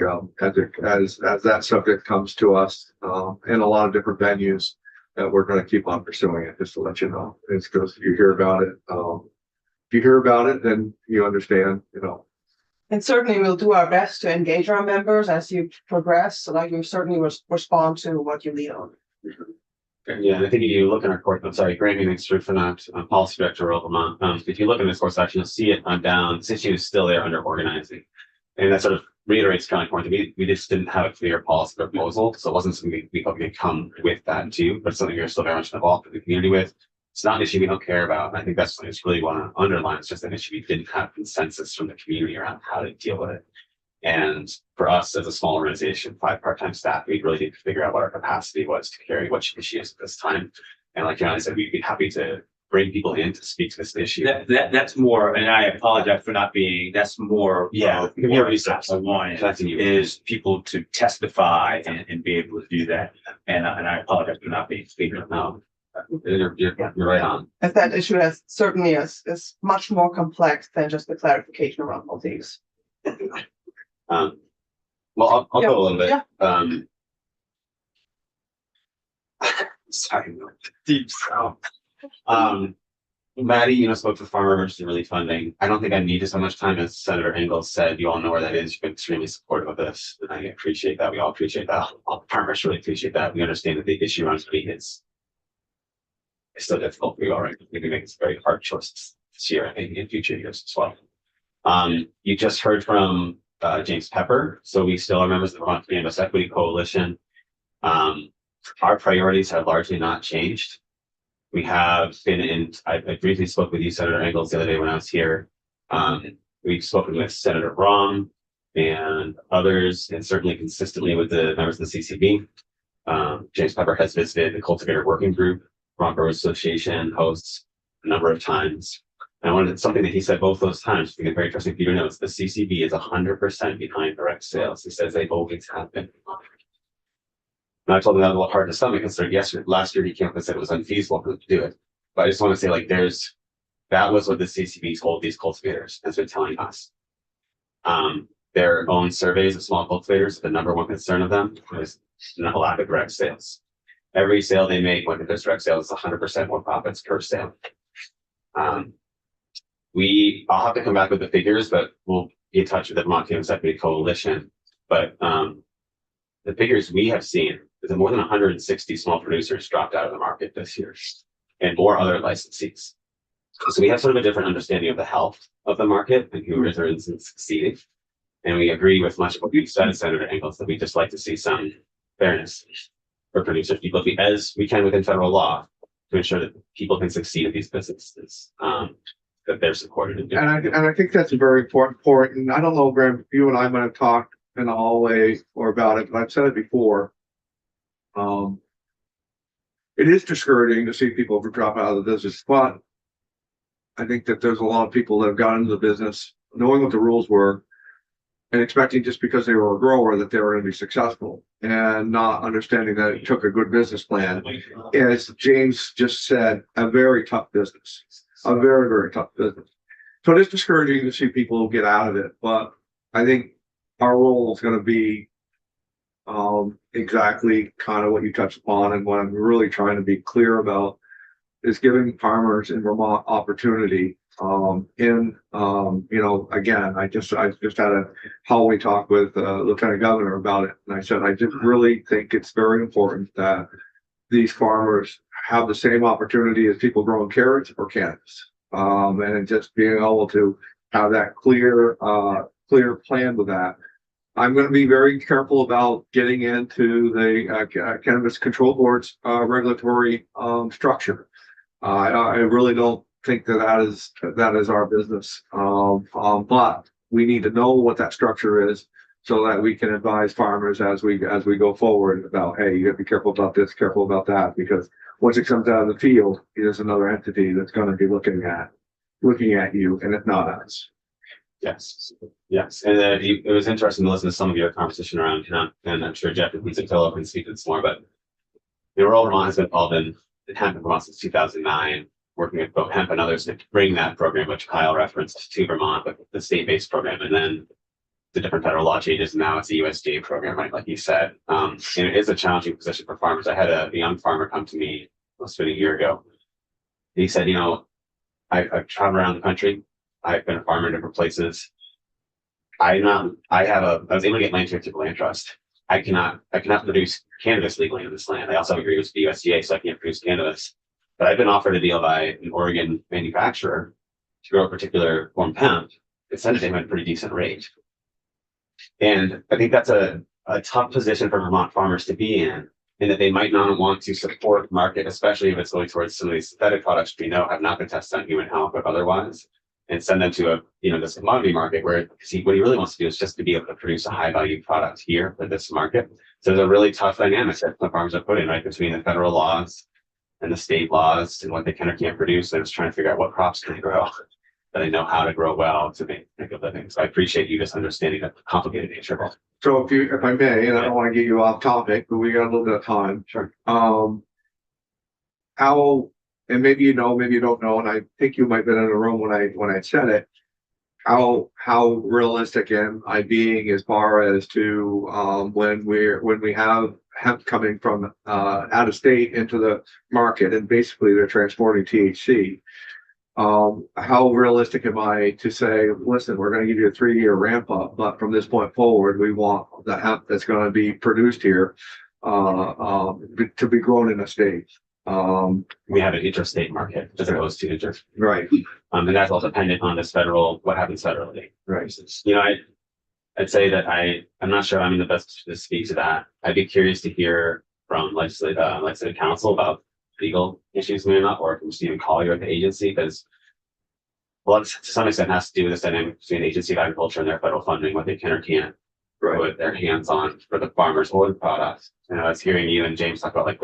Speaker 1: as that subject comes to us in a lot of different venues, that we're going to keep on pursuing it. Just to let you know, it's because you hear about it. If you hear about it, then you understand.
Speaker 6: And certainly we'll do our best to engage our members as you progress, so that you certainly respond to what you lead on.
Speaker 5: Yeah, I think if you look in our course, I'm sorry, Graham Strifanat, policy director of Vermont. If you look in this course action, you'll see it on down. This issue is still there under organizing. And that sort of reiterates kind of point that we just didn't have a clear policy proposal. So it wasn't something we thought we could come with that too, but it's something we're still very much involved with the community with. It's not an issue we don't care about. And I think that's something that's really want to underline. It's just an issue we didn't have consensus from the community around how to deal with it. And for us as a small organization, 5 part-time staff, we really need to figure out what our capacity was to carry which issues at this time. And like Johnny said, we'd be happy to bring people in to speak to this issue.
Speaker 7: That's more, and I apologize for not being, that's more.
Speaker 5: Yeah,
Speaker 7: more research. I want is people to testify and be able to do that. And I apologize for not being speaker.
Speaker 5: No, You're right on.
Speaker 6: As that issue has certainly is much more complex than just the clarification around multi-use.
Speaker 5: Well, I'll go a little bit.
Speaker 6: Yeah.
Speaker 5: Sorry, deep south. Maddie, spoke to farmer emergency relief funding. I don't think I needed so much time as Senator Engels said. You all know where that is. You've been extremely supportive of this, and I appreciate that. We all appreciate that. All farmers really appreciate that. We understand that the issue around feed is still difficult for you all, right? We can make some very hard choices this year and maybe in future years as well. You just heard from James Pepper, so we still are members of the Vermont Cannabis Equity Coalition. Our priorities have largely not changed. We have been in, I briefly spoke with you, Senator Engels, the other day when I was here. We've spoken with Senator Braun and others, and certainly consistently with the members of the CCB. James Pepper has visited the Cultivator Working Group, Vermont Growers Association hosts a number of times. And I wanted something that he said both those times, I think it's very interesting for you to know, is the CCB is 100% behind direct sales. He says they always have been. And I told him that was a little hard to stomach, considering last year he came up and said it was unfeasible for them to do it. But I just want to say, that was what the CCB told these cultivators, has been telling us. Their own surveys of small cultivators, the number one concern of them was not a lack of direct sales. Every sale they make, when there's direct sales, is 100% more profits per sale. I'll have to come back with the figures, but we'll be in touch with the Vermont Cannabis Equity Coalition. But the figures we have seen is that more than 160 small producers dropped out of the market this year, and more other licensees. So we have sort of a different understanding of the health of the market and who is succeeding. And we agree with much of what you said, Senator Engels, that we just like to see some fairness for producers, people, as we can within federal law, to ensure that people can succeed at these businesses, that they're supported.
Speaker 1: And I think that's a very important point. And I don't know, Graham, you and I might have talked in the hallway or about it, but I've said it before. It is discouraging to see people drop out of the business, but I think that there's a lot of people that have gotten into the business knowing what the rules were and expecting just because they were a grower that they were going to be successful, and not understanding that it took a good business plan. As James just said, a very tough business, a very, very tough business. So it is discouraging to see people get out of it, but I think our role is going to be exactly kind of what you touched upon, and what I'm really trying to be clear about is giving farmers in Vermont opportunity. Again, I just had a hallway talk with Lieutenant Governor about it, and I said I just really think it's very important that these farmers have the same opportunity as people growing carrots or cannabis, and just being able to have that clear plan with that. I'm going to be very careful about getting into the Cannabis Control Board's regulatory structure. I really don't think that is our business. But we need to know what that structure is so that we can advise farmers as we go forward about, hey, you got to be careful about this, careful about that, because once it comes out of the field, there's another entity that's going to be looking at you, and it's not us.
Speaker 5: Yes. And it was interesting to listen to some of your conversation around hemp, and I'm sure Jeff and Pizzatillo can speak to this more, but rural Vermont has been involved in hemp in Vermont since 2009, working with both hemp and others to bring that program, which Kyle referenced, to Vermont, but the state-based program, and then the different federal law changes. Now it's a USDA program, right? Like you said, and it is a challenging position for farmers. I had a young farmer come to me less than a year ago. He said, I've traveled around the country. I've been a farmer in different places. I was able to get land here through the land trust. I cannot produce cannabis legally on this land. I also agree with the USDA, so I can't produce cannabis. But I've been offered a deal by an Oregon manufacturer to grow a particular form of hemp. It sent it to him at a pretty decent rate. And I think that's a tough position for Vermont farmers to be in that they might not want to support the market, especially if it's going towards some of these synthetic products we know have not been tested on human health or otherwise, and send them to this commodity market where what he really wants to do is just to be able to produce a high value product here for this market. So there's a really tough dynamic that the farmers are put in, right, between the federal laws and the state laws and what they can or can't produce. They're just trying to figure out what crops can they grow, that they know how to grow well to make a living. So I appreciate you just understanding the complicated nature of it.
Speaker 1: So if I may, and I don't want to get you off topic, but we got a little bit of time.
Speaker 5: Sure.
Speaker 1: how, and maybe you know, maybe you don't know, and I think you might have been in the room when I said it. How realistic am I being as far as to when we have hemp coming from out of state into the market and basically they're transporting THC. How realistic am I to say, listen, we're going to give you a 3-year ramp up, but from this point forward, we want the hemp that's going to be produced here to be grown in a state.
Speaker 5: We have an interstate market as opposed to inter.
Speaker 1: Right,
Speaker 5: And that's all dependent on this federal, what happens federally.
Speaker 1: right.
Speaker 5: You know, I'd say that I'm not sure I'm in the best position to speak to that. I'd be curious to hear from legislative council about legal issues maybe not, or from Stephen Collier at the agency, because well, to some extent has to do with this dynamic between the Agency of Agriculture and their federal funding, what they can or can't put their hands on for the farmers or the products. And I was hearing you and James talk about like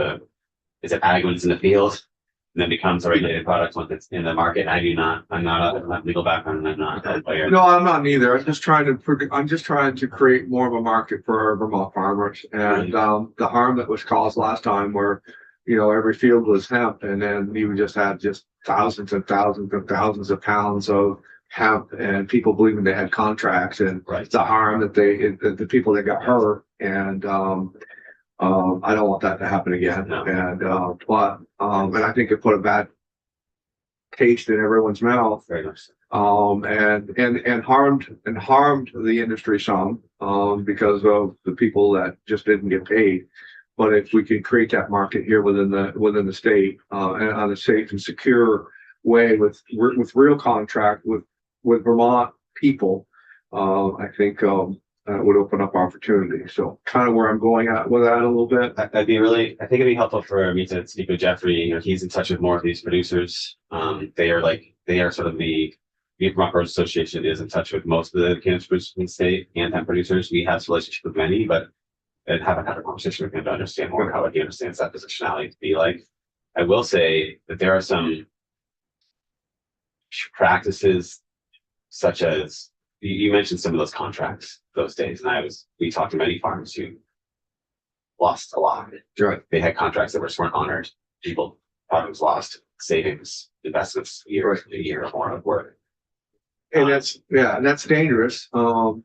Speaker 5: is it ag when it's in the field and then becomes a regulated product once it's in the market. I'm not a legal background and I'm not a lawyer.
Speaker 1: No, I'm not either. I'm just trying to create more of a market for our Vermont farmers. And the harm that was caused last time where, you know, every field was hemp and then you just had just thousands and thousands and thousands of pounds of hemp and people believing they had contracts and the harm that the people that got hurt. And I don't want that to happen again.
Speaker 5: No.
Speaker 1: And and I think it put a bad taste in everyone's mouth.
Speaker 5: Very much so.
Speaker 1: And harmed the industry some because of the people that just didn't get paid. But if we can create that market here within the state and on a safe and secure way with real contract with Vermont people, I think would open up opportunity. So kind of where I'm going at with that a little bit.
Speaker 5: I think it'd be helpful for me to speak with Jeffrey. You know, he's in touch with more of these producers. They are sort of the Vermont Growers Association is in touch with most of the cannabis producers in the state and hemp producers. We have a relationship with many, but I haven't had a conversation with him to understand more how he understands that positionality to be like. I will say that there are some practices such as you mentioned some of those contracts those days, and we talked to many farmers who lost a lot.
Speaker 1: Right.
Speaker 5: They had contracts that weren't honored. Farmers lost savings, investments, a year or more of work.
Speaker 1: And that's dangerous. And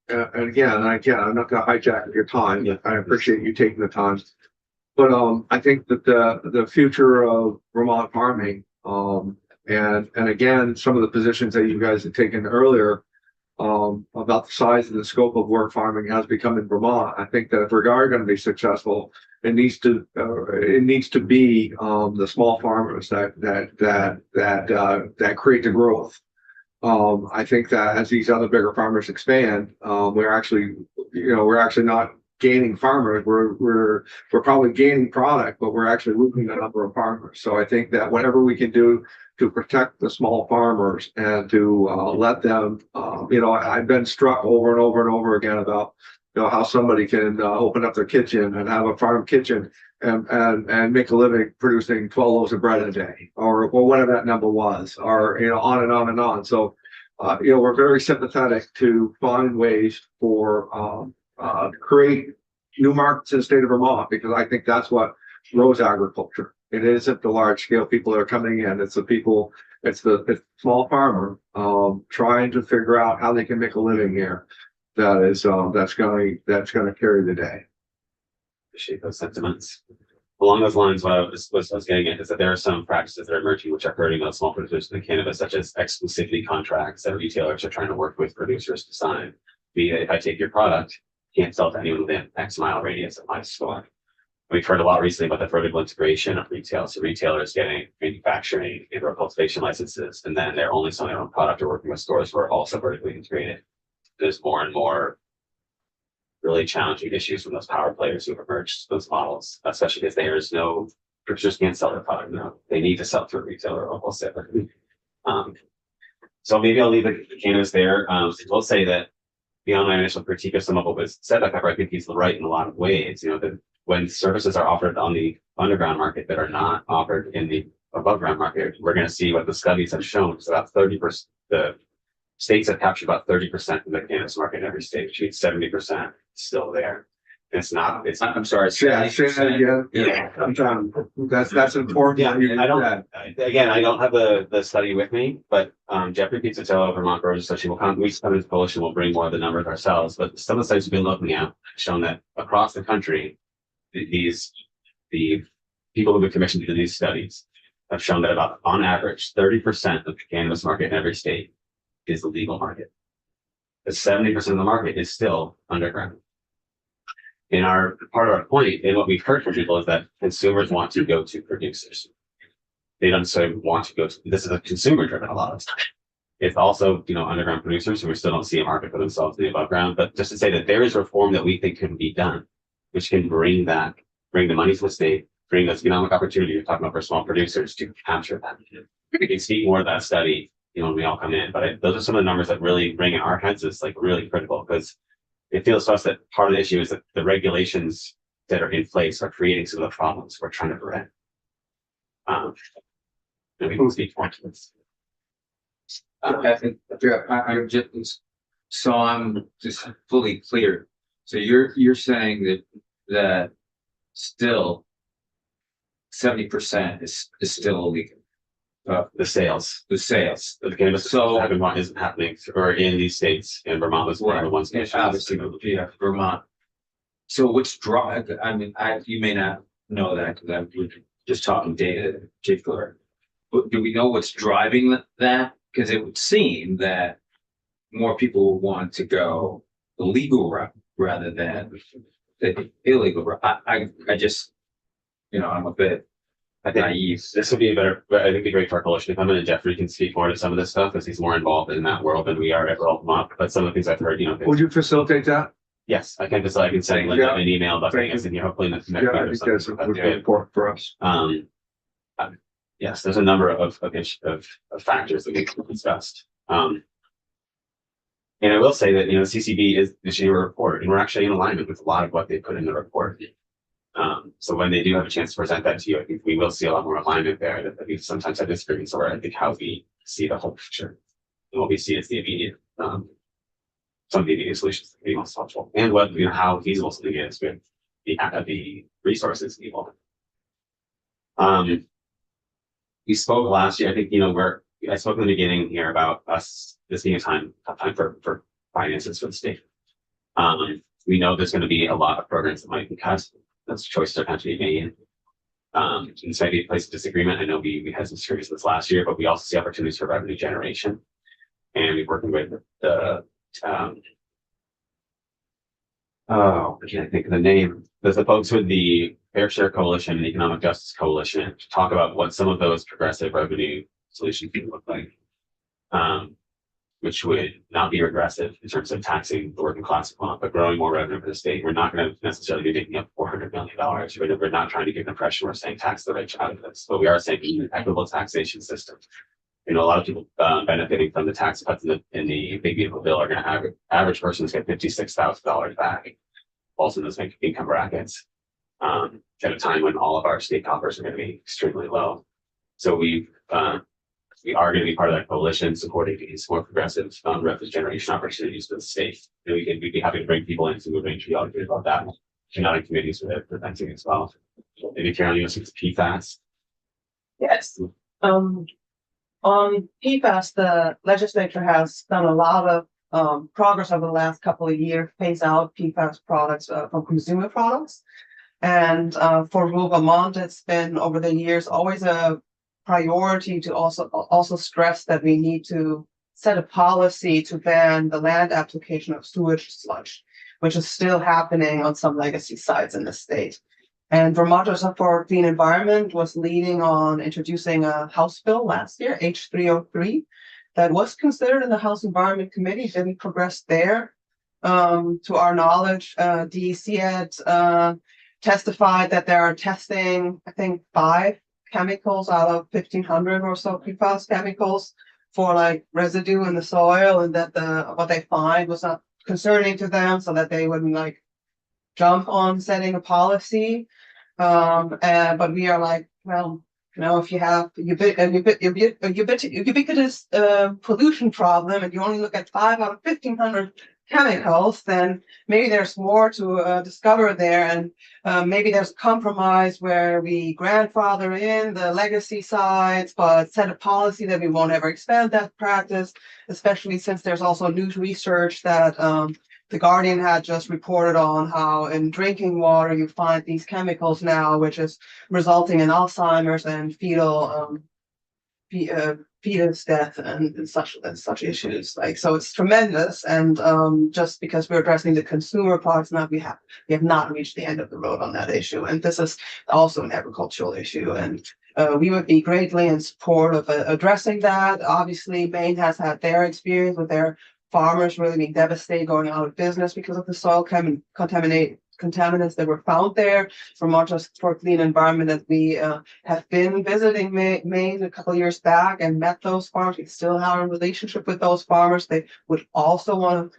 Speaker 1: again, I'm not going to hijack your time.
Speaker 5: Yeah.
Speaker 1: I appreciate you taking the time. But I think that the future of Vermont farming, and again, some of the positions that you guys had taken earlier about the size and the scope of work farming has become in Vermont. I think that if we are going to be successful, it needs to be the small farmers that create the growth. I think that as these other bigger farmers expand, we're actually not gaining farmers. We're probably gaining product, but we're actually losing the number of farmers. So I think that whatever we can do to protect the small farmers and to let them, I've been struck over and over and over again about how somebody can open up their kitchen and have a farm kitchen and make a living producing 12 loaves of bread a day or whatever that number was, or on and on and on. So we're very sympathetic to find ways for create new markets in the state of Vermont, because I think that's what grows agriculture. It isn't the large scale people that are coming in. It's the small farmer trying to figure out how they can make a living here. That's going to carry the day.
Speaker 5: Appreciate those sentiments. Along those lines, what I was getting at is that there are some practices that are emerging which are hurting those small producers in the cannabis, such as exclusivity contracts that retailers are trying to work with producers to sign. If I take your product, you can't sell it to anyone within X mile radius of my store. We've heard a lot recently about the vertical integration of retail. So retailers getting manufacturing and cultivation licenses, and then they're only selling their own product or working with stores who are also vertically integrated. There's more and more really challenging issues from those power players who have emerged those models, especially because there's no producers can't sell their product now. They need to sell through a retailer or wholesaler. So maybe I'll leave the cannabis there. We'll say that beyond my initial critique of some of what was said by Pepper, I think he's right in a lot of ways. That when services are offered on the underground market that are not offered in the above ground market, we're going to see what the studies have shown. It's about 30%. The states have captured about 30% of the cannabis market in every state, which means 70% still there. It's not,
Speaker 7: I'm sorry.
Speaker 1: Yeah, say that
Speaker 7: 70%.
Speaker 1: again.
Speaker 7: Yeah.
Speaker 1: That's important.
Speaker 5: yeah,
Speaker 1: that you
Speaker 5: I
Speaker 1: do that.
Speaker 5: don't, again, I don't have the study with me, but, Jeffrey Pizzutello, Vermont Growers Association will come, we come to this coalition, we'll bring more of the numbers ourselves, but some of the studies we've been looking at have shown that across the country, the people who've been commissioned to do these studies have shown that about, on average, 30% of the cannabis market in every state is the legal market. But 70% of the market is still underground. In our part of our point, and what we've heard from people is that consumers want to go to producers. They don't necessarily want to go to, this is a consumer driven a lot of the time. It's also, underground producers who we still don't see a market for themselves in the above ground. But just to say that there is reform that we think can be done, which can bring the money to the state, bring this economic opportunity you're talking about for small producers to capture that. We can speak more of that study, when we all come in, but those are some of the numbers that really ring in our heads as like really critical, because it feels to us that part of the issue is that the regulations that are in place are creating some of the problems we're trying to prevent. And we can speak more to this.
Speaker 7: I think, I'm just, so I'm just fully clear. So you're saying that still 70% is still illegal.
Speaker 5: The sales
Speaker 7: The sales.
Speaker 5: of the cannabis
Speaker 7: So-
Speaker 5: isn't happening, or in these states, and Vermont was one of the ones.
Speaker 7: Obviously, yeah, Vermont. So what's I mean, you may not know that because I'm just talking data in particular. But do we know what's driving that? Because it would seem that more people would want to go the legal route rather than the illegal route. I just, I'm a bit
Speaker 5: I think
Speaker 7: naive.
Speaker 5: this would be I think it'd be great for our coalition to come in, and Jeffrey can speak more to some of this stuff as he's more involved in that world than we are at Vermont. But some of the things I've heard,
Speaker 1: Would you facilitate that?
Speaker 5: yes, I can send Linda
Speaker 1: Yeah.
Speaker 5: an email about
Speaker 1: Thank
Speaker 5: getting us in here, hopefully next week
Speaker 1: Yeah, I
Speaker 5: or
Speaker 1: think that's
Speaker 5: something.
Speaker 1: would be important for us.
Speaker 5: Yes, there's a number of factors that we discussed. And I will say that, CCB is issuing a report, and we're actually in alignment with a lot of what they put in the report. So when they do have a chance to present that to you, I think we will see a lot more alignment there. That we sometimes have disagreements over, I think, how we see the whole picture and what we see as the immediate, some of the immediate solutions that we most helpful, and what, how feasible something is with the resources people. We spoke last year, I think, I spoke in the beginning here about this being a tough time for finances for the state. We know there's going to be a lot of programs that might be cut. That's choices that have to be made. This might be a place of disagreement. I know we had some disagreements this last year, but we also see opportunities for revenue generation. And we're working with I can't think of the name. There's the folks with the Fair Share Coalition and Economic Justice Coalition to talk about what some of those progressive revenue solutions can look like. Which would not be regressive in terms of taxing the working class, but growing more revenue for the state. We're not going to necessarily be making up $400 million. We're not trying to give the impression we're saying tax the rich out of this, but we are saying an equitable taxation system. A lot of people benefiting from the tax cuts in the big beautiful bill are going to have average persons get $56,000 back. Also, in those income brackets, at a time when all of our state coffers are going to be extremely low. So we are going to be part of that coalition supporting these more progressive revenue generation opportunities for the state. And we'd be happy to bring people in to arrange the argument about that. Genetic committees for preventing as well. Maybe Carol, you want to speak to PFAS?
Speaker 6: Yes. On PFAS, the legislature has done a lot of progress over the last couple of years, phase out PFAS products from consumer products. And for rural Vermont, it's been over the years always a priority to also stress that we need to set a policy to ban the land application of sewage sludge, which is still happening on some legacy sites in the state. And Vermonters for Clean Environment was leading on introducing a House bill last year, H303, that was considered in the House Environment Committee, didn't progress there. To our knowledge, DEC had testified that they are testing, I think, 5 chemicals out of 1,500 or so PFAS chemicals for like residue in the soil, and that what they find was not concerning to them, so that they wouldn't like jump on setting a policy. But we are like, well, if you have a ubiquitous pollution problem and you only look at 5 out of 1,500 chemicals, then maybe there's more to discover there, and maybe there's a compromise where we grandfather in the legacy sites, but set a policy that we won't ever expand that practice, especially since there's also new research that the Guardian had just reported on how in drinking water you find these chemicals now, which is resulting in Alzheimer's and fetus death and such issues. Like, so it's tremendous. And just because we're addressing the consumer products now, we have not reached the end of the road on that issue. And this is also an agricultural issue. And we would be greatly in support of addressing that. Obviously, Maine has had their experience with their farmers really being devastated, going out of business because of the soil contaminants that were found there. From Not Just for Clean Environment, that we have been visiting Maine a couple of years back and met those farmers. We still have a relationship with those farmers. They would also want to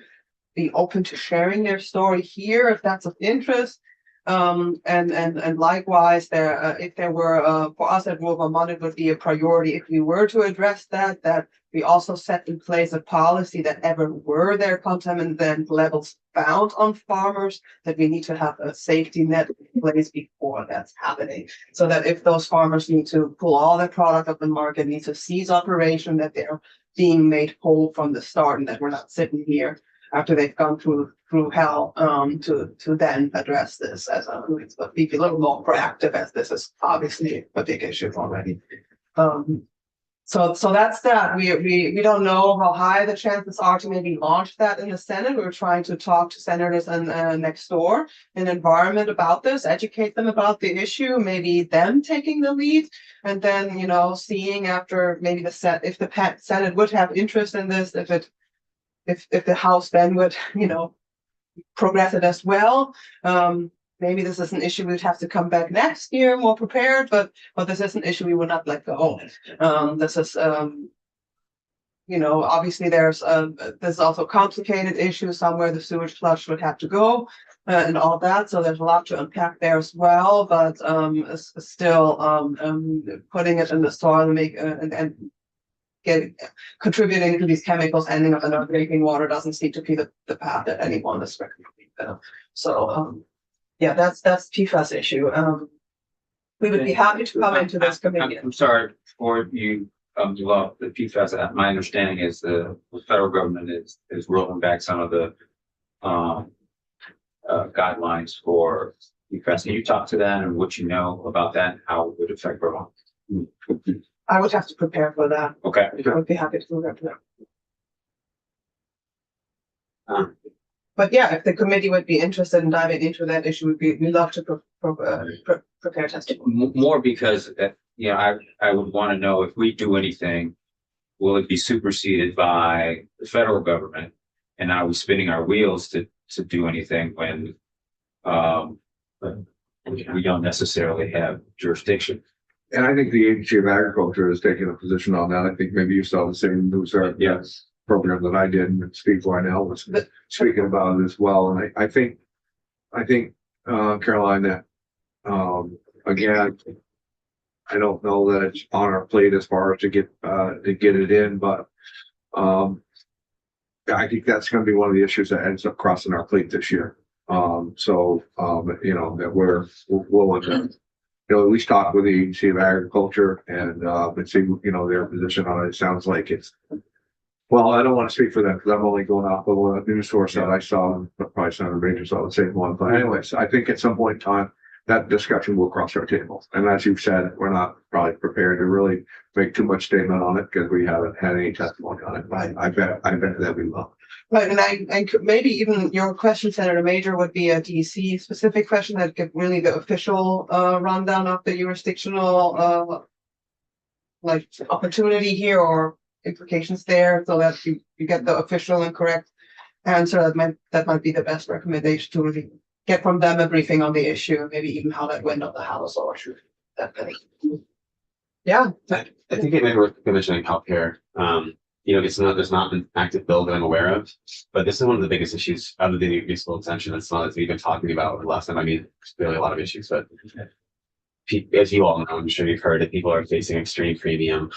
Speaker 6: be open to sharing their story here if that's of interest. And likewise, if there were for us at Rural Vermont, it would be a priority if we were to address that we also set in place a policy that ever were there contaminant levels found on farmers, that we need to have a safety net in place before that's happening. So that if those farmers need to pull all their product up the market, need to cease operation, that they're being made whole from the start, and that we're not sitting here after they've gone through hell to then address this as but be a little more proactive, as this is obviously a big issue already. So that's that. We don't know how high the chances are to maybe launch that in the Senate. We're trying to talk to senators and next door in environment about this, educate them about the issue, maybe them taking the lead, and then seeing after maybe if the Senate would have interest in this, if the House then would progress it as well. Maybe this is an issue we'd have to come back next year more prepared, but this is an issue we would not let go. This is, obviously there's also complicated issues somewhere the sewage flush would have to go and all that. So there's a lot to unpack there as well, but still putting it in the soil and contributing to these chemicals ending up in our drinking water doesn't seem to be the path that anyone is recommending. So yeah, that's PFAS issue. We would be happy to come into this committee.
Speaker 7: I'm sorry, before you develop the PFAS, my understanding is the federal government is rolling back some of the guidelines for PFAS. Can you talk to that and what you know about that and how it would affect Vermont?
Speaker 6: I would have to prepare for that.
Speaker 7: Okay.
Speaker 6: I would be happy to prepare for that. But yeah, if the committee would be interested in diving into that issue, we'd love to prepare testimony.
Speaker 7: More because I would want to know if we do anything, will it be superseded by the federal government? And are we spinning our wheels to do anything when we don't necessarily have jurisdiction?
Speaker 1: And I think the Agency of Agriculture has taken a position on that. I think maybe you saw the same news program that I did, and Steve Wynell was speaking about it as well. And I think Caroline, that again, I don't know that it's on our plate as far as to get it in, but I think that's going to be one of the issues that ends up crossing our plate this year. That we're willing to at least talk with the Agency of Agriculture and see their position on it. It sounds like it's, well, I don't want to speak for them because I'm only going off of a news source that I saw, but probably Senator Major saw the same one. But anyways, I think at some point in time that discussion will cross our table. And as you've said, we're not probably prepared to really make too much statement on it because we haven't had any testimony on it. But I bet that we will.
Speaker 6: Right, and maybe even your question, Senator Major, would be a DC specific question that give really the official rundown of the jurisdictional opportunity here or implications there, so that you get the official and correct answer. That might be the best recommendation to really get from them a briefing on the issue, maybe even how that went on the House or that kind of. Yeah,
Speaker 5: I think it may be worth mentioning healthcare. There's not an active bill that I'm aware of, but this is one of the biggest issues other than the useful exemption. It's not as we've been talking about over the last time. I mean, there's really a lot of issues, but as you all know, I'm sure you've heard that people are facing extreme premium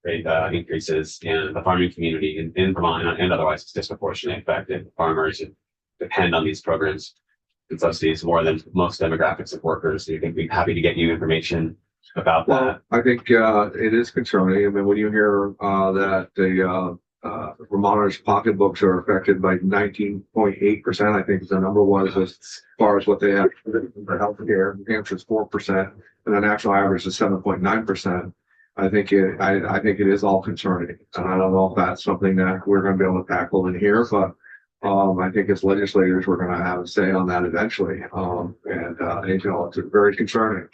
Speaker 5: rate increases, and the farming community in Vermont and otherwise is disproportionately affected. Farmers depend on these programs and subsidies more than most demographics of workers. So I think we'd be happy to get you information about
Speaker 1: Well,
Speaker 5: that.
Speaker 1: I think it is concerning. I mean, when you hear that the Vermonters' pocketbooks are affected by 19.8%, I think the number was as far as what they have for healthcare. New Hampshire's 4%, and the national average is 7.9%. I think it is all concerning, and I don't know if that's something that we're going to be able to tackle in here, but I think as legislators, we're going to have a say on that eventually. It's very concerning.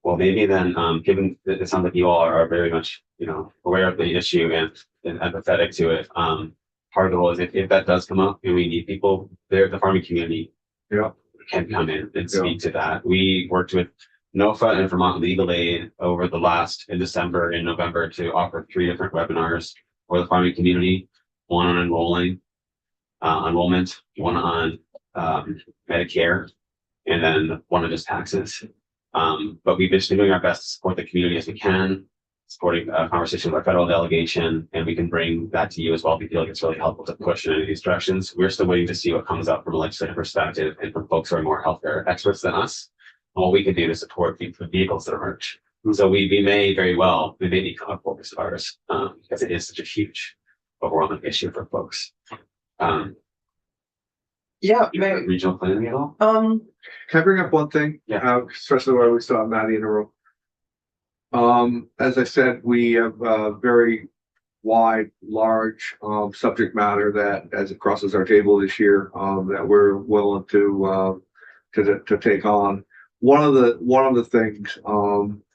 Speaker 5: Well, maybe then, given that it sounds like you all are very much, aware of the issue and empathetic to it, part of the role is if that does come up and we need people there, the farming community
Speaker 1: Yeah.
Speaker 5: can come in and speak to that. We worked with NOFA and Vermont Legal Aid over the in December and November to offer 3 different webinars for the farming community, one on enrollment, one on Medicare, and then one on just taxes. But we've been doing our best to support the community as we can, supporting a conversation with our federal delegation, and we can bring that to you as well if we feel like it's really helpful to push in any of these directions. We're still waiting to see what comes up from a legislative perspective and from folks who are more healthcare experts than us, and what we can do to support the vehicles that emerge. So we may become a focus of ours, because it is such a huge overwhelming issue for folks. Regional planning at all?
Speaker 1: Can I bring up one thing?
Speaker 5: Yeah.
Speaker 1: Especially where we still have Maddie in the room. As I said, we have a very wide, large subject matter that, as it crosses our table this year, that we're willing to take on. One of the things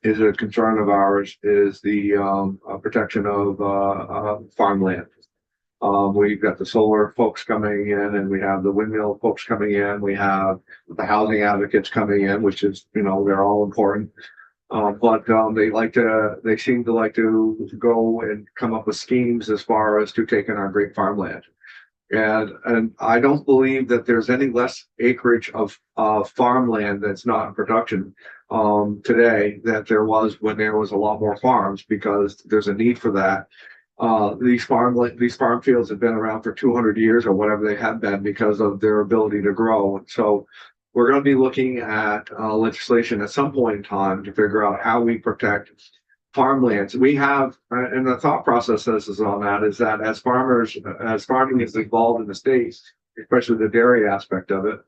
Speaker 1: is a concern of ours is the protection of farmland. We've got the solar folks coming in, and we have the windmill folks coming in. We have the housing advocates coming in, which is, they're all important. But they seem to like to go and come up with schemes as far as to taking our great farmland. And I don't believe that there's any less acreage of farmland that's not in production today that there was when there was a lot more farms, because there's a need for that. These farm fields have been around for 200 years or whatever they have been because of their ability to grow. And so we're going to be looking at legislation at some point in time to figure out how we protect farmlands. We have, and the thought process is on that, is that as farming has evolved in the States, especially the dairy aspect of it,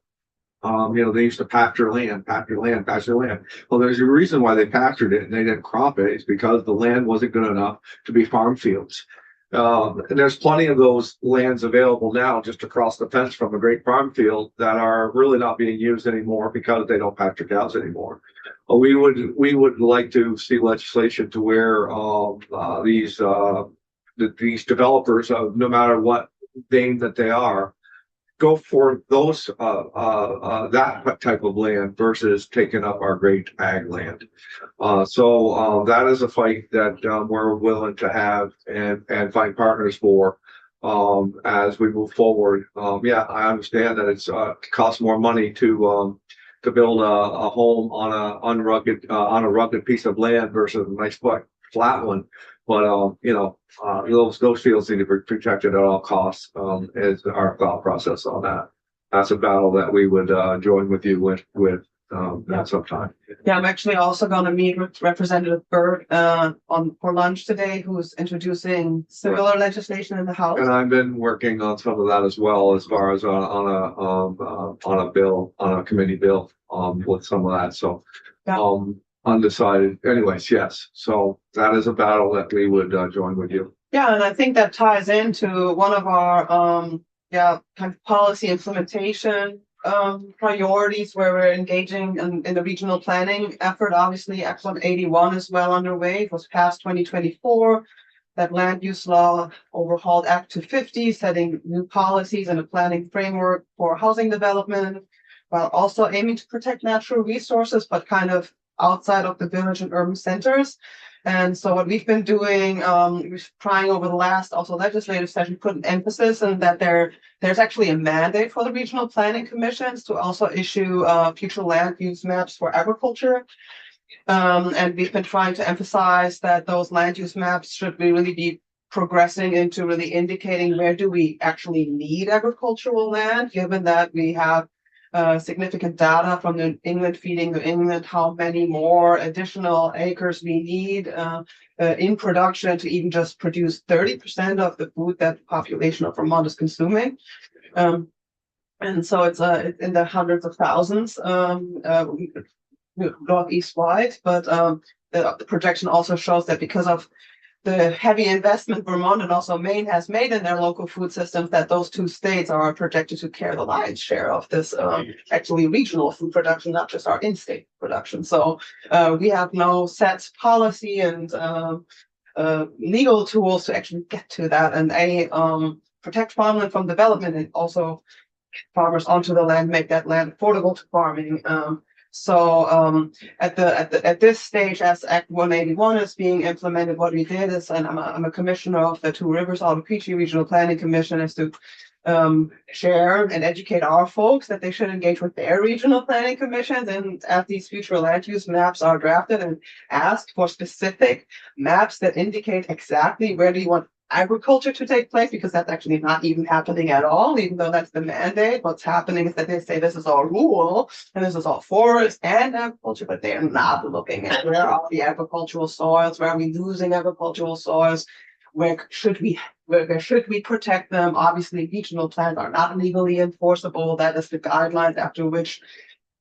Speaker 1: they used to pasture land. Well, there's a reason why they pastured it and they didn't crop it. It's because the land wasn't good enough to be farm fields. And there's plenty of those lands available now just across the fence from a great farm field that are really not being used anymore because they don't pasture cows anymore. We would like to see legislation to where these developers, no matter what name that they are, go for those that type of land versus taking up our great ag land. So that is a fight that we're willing to have and find partners for as we move forward. I understand that it costs more money to build a home on a rugged piece of land versus a nice flat one. But those fields need to be protected at all costs. Is our thought process on that. That's a battle that we would join with you with at some time.
Speaker 6: Yeah, I'm actually also going to meet with Representative Byrd for lunch today, who's introducing similar legislation in the House.
Speaker 1: And I've been working on some of that as well, as far as on a committee bill with some of that. So.
Speaker 6: Yeah.
Speaker 1: Undecided. Anyways, yes. So that is a battle that we would join with you.
Speaker 6: Yeah, and I think that ties into one of our kind of policy implementation priorities, where we're engaging in the regional planning effort. Obviously, Act 81 is well underway. It was passed 2024. That land use law overhauled Act 250, setting new policies and a planning framework for housing development, while also aiming to protect natural resources, but kind of outside of the village and urban centers. And so what we've been doing, we're trying over the last also legislative session, put an emphasis on that there's actually a mandate for the regional planning commissions to also issue future land use maps for agriculture. And we've been trying to emphasize that those land use maps should really be progressing into really indicating where do we actually need agricultural land, given that we have significant data from New England Feeding New England, how many more additional acres we need in production to even just produce 30% of the food that the population of Vermont is consuming. And so it's in the hundreds of thousands northeast wide, but the projection also shows that because of the heavy investment Vermont and also Maine has made in their local food systems, that those two states are projected to carry the lion's share of this actually regional food production, not just our in-state production. So we have no set policy and legal tools to actually get to that, and protect farmland from development and also get farmers onto the land, make that land affordable to farming. So at this stage, as Act 181 is being implemented, what we did is, and I'm a commissioner of the Two Rivers Ottauquechee Regional Planning Commission, is to share and educate our folks that they should engage with their regional planning commissions, and as these future land use maps are drafted, and ask for specific maps that indicate exactly where do you want agriculture to take place, because that's actually not even happening at all, even though that's the mandate. What's happening is that they say this is all rural and this is all forest and agriculture, but they are not looking at where are the agricultural soils, where are we losing agricultural soils, where should we protect them. Obviously, regional plans are not legally enforceable. That is the guidelines after which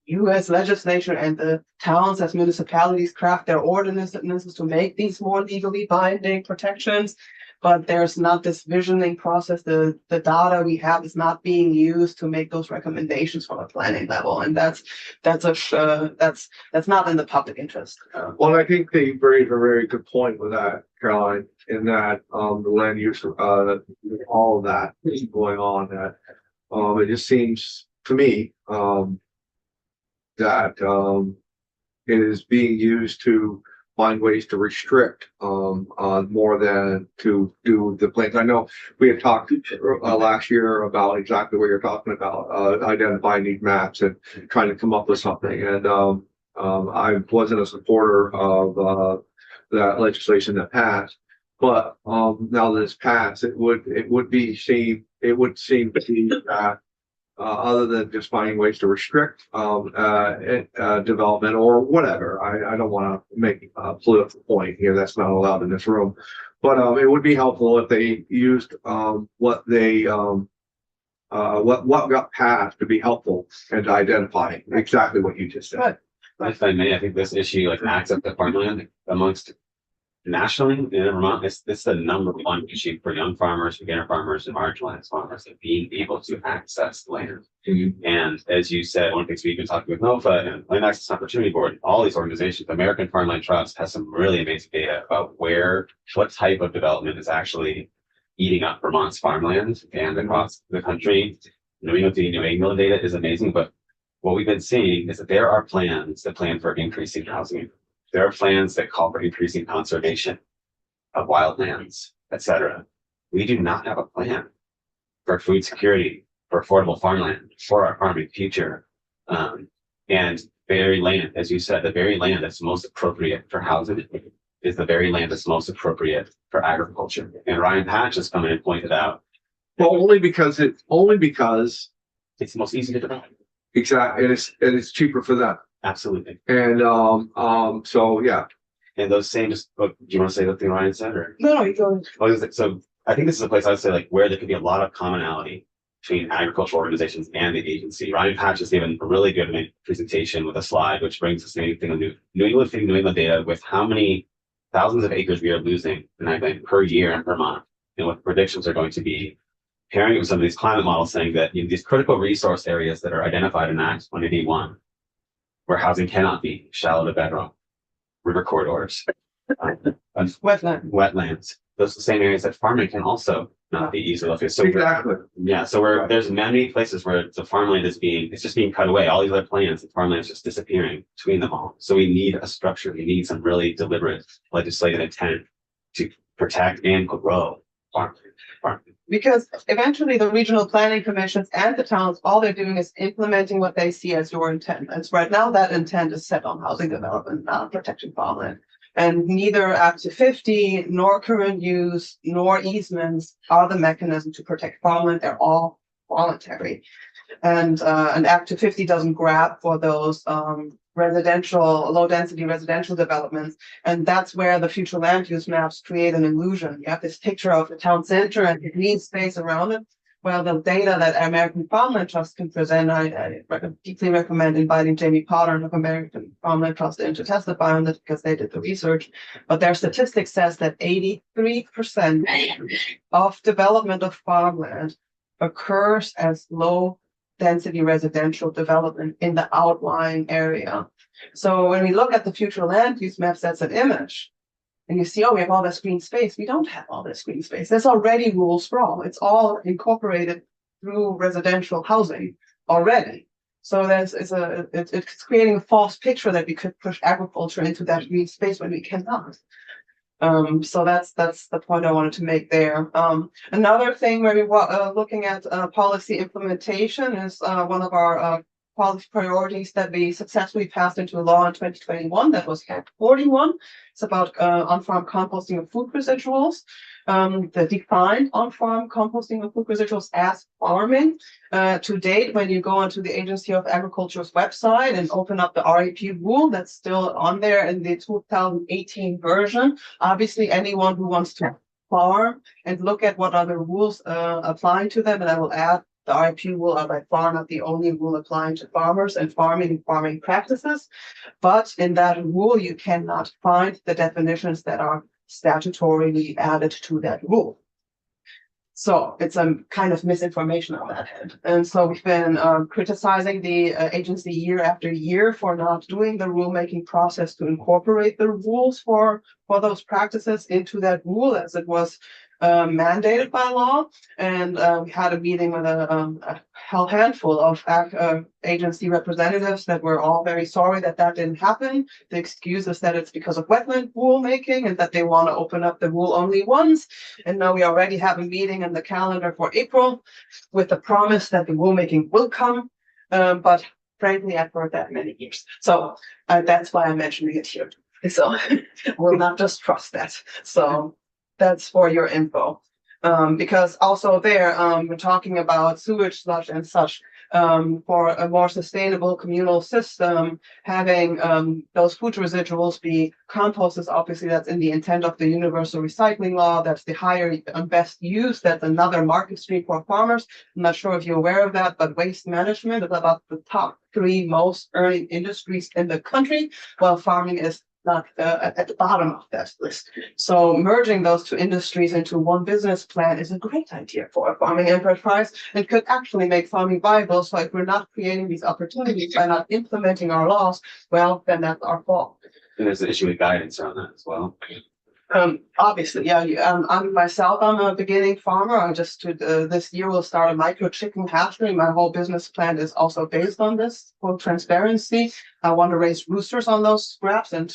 Speaker 6: U.S. legislature and the towns as municipalities craft their ordinances to make these more legally binding protections. But there's not this visioning process. The data we have is not being used to make those recommendations from a planning level, and that's not in the public interest.
Speaker 1: Well, I think they raised a very good point with that, Caroline, in that the land use, all of that is going on. That it just seems to me that it is being used to find ways to restrict more than to do the plans. I know we had talked last year about exactly what you're talking about, identifying these maps and trying to come up with something. And I wasn't a supporter of that legislation that passed, but now that it's passed, it would seem to be that other than just finding ways to restrict development or whatever. I don't want to make a political point here. That's not allowed in this room. But it would be helpful if they used what got passed to be helpful and to identify exactly what you just said.
Speaker 5: If I may, I think this issue, like access to farmland amongst nationally in Vermont, it's the number one issue for young farmers, beginner farmers, and marginalized farmers, of being able to access land.
Speaker 1: Mm-hmm.
Speaker 5: And as you said, one of the things we've been talking with NOFA and Land Access Opportunity Board, all these organizations, American Farmland Trust has some really amazing data about what type of development is actually eating up Vermont's farmland and across the country. New England data is amazing, but what we've been seeing is that there are plans that plan for increasing housing. There are plans that call for increasing conservation of wildlands, etc. We do not have a plan for food security, for affordable farmland, for our farming future. And the very land, as you said, the very land that's most appropriate for housing is the very land that's most appropriate for agriculture. And Ryan Patch has come in and pointed out.
Speaker 1: Well, only because
Speaker 5: it's the most easy to develop.
Speaker 1: exactly, and it's cheaper for them.
Speaker 5: Absolutely.
Speaker 1: And so yeah.
Speaker 5: And those same, do you want to say the thing Ryan said, or?
Speaker 6: No, you go.
Speaker 5: So I think this is a place I would say, like, where there could be a lot of commonality between agricultural organizations and the agency. Ryan Patch has given a really good presentation with a slide, which brings the same thing of New England data with how many thousands of acres we are losing per year in Vermont, and what predictions are going to be. Pairing it with some of these climate models saying that these critical resource areas that are identified in Act 181, where housing cannot be, shallow to bedrock, river corridors, wetlands. Those are the same areas that farming can also not be easily located. So
Speaker 1: Exactly.
Speaker 5: there's many places where the farmland it's just being cut away. All these other plants, the farmland is just disappearing between them all. So we need a structure. We need some really deliberate legislative intent to protect and grow farmland.
Speaker 6: Because eventually the regional planning commissions and the towns, all they're doing is implementing what they see as your intent. And so right now that intent is set on housing development, not protecting farmland. And neither Act 250 nor current use nor easements are the mechanism to protect farmland. They're all voluntary. And Act 250 doesn't grab for those residential, low density residential developments. And that's where the future land use maps create an illusion. You have this picture of the town center and the green space around it. Well, the data that American Farmland Trust can present, I deeply recommend inviting Jamie Potter of American Farmland Trust in to testify on this because they did the research. But their statistics says that 83% of development of farmland occurs as low density residential development in the outlying area. So when we look at the future land use maps, that's an image. And you see, oh, we have all this green space. We don't have all this green space. There's already rural sprawl. It's all incorporated through residential housing already. So it's creating a false picture that we could push agriculture into that green space when we cannot. So that's the point I wanted to make there. Another thing where we were looking at policy implementation is one of our policy priorities that we successfully passed into law in 2021. That was Act 41. It's about on-farm composting of food residuals. The defined on-farm composting of food residuals as farming. To date, when you go onto the Agency of Agriculture's website and open up the REP rule, that's still on there in the 2018 version. Obviously, anyone who wants to farm and look at what other rules applying to them, and I will add the REP rule are by far not the only rule applying to farmers and farming practices. But in that rule, you cannot find the definitions that are statutorily added to that rule. So it's a kind of misinformation on that end. And so we've been criticizing the agency year after year for not doing the rulemaking process to incorporate the rules for those practices into that rule as it was mandated by law. And we had a meeting with a whole handful of agency representatives that were all very sorry that didn't happen. The excuse is that it's because of wetland rulemaking and that they want to open up the rule only once. And now we already have a meeting in the calendar for April with the promise that the rulemaking will come. But frankly, I've heard that many years. So that's why I'm mentioning it here. So we'll not just trust that. So that's for your info. Because also there, we're talking about sewage sludge and such. For a more sustainable communal system, having those food residuals be composted, obviously that's in the intent of the universal recycling law. That's the higher and best use. That's another market stream for farmers. I'm not sure if you're aware of that, but waste management is about the top 3 most earning industries in the country, while farming is not at the bottom of that list. So merging those 2 industries into one business plan is a great idea for a farming enterprise and could actually make farming viable. So if we're not creating these opportunities by not implementing our laws, well, then that's our fault.
Speaker 5: And there's an issue with guidance around that as well.
Speaker 6: Obviously, yeah. I'm a beginning farmer. I just this year will start a micro chicken hatchery. My whole business plan is also based on this for transparency. I want to raise roosters on those scraps and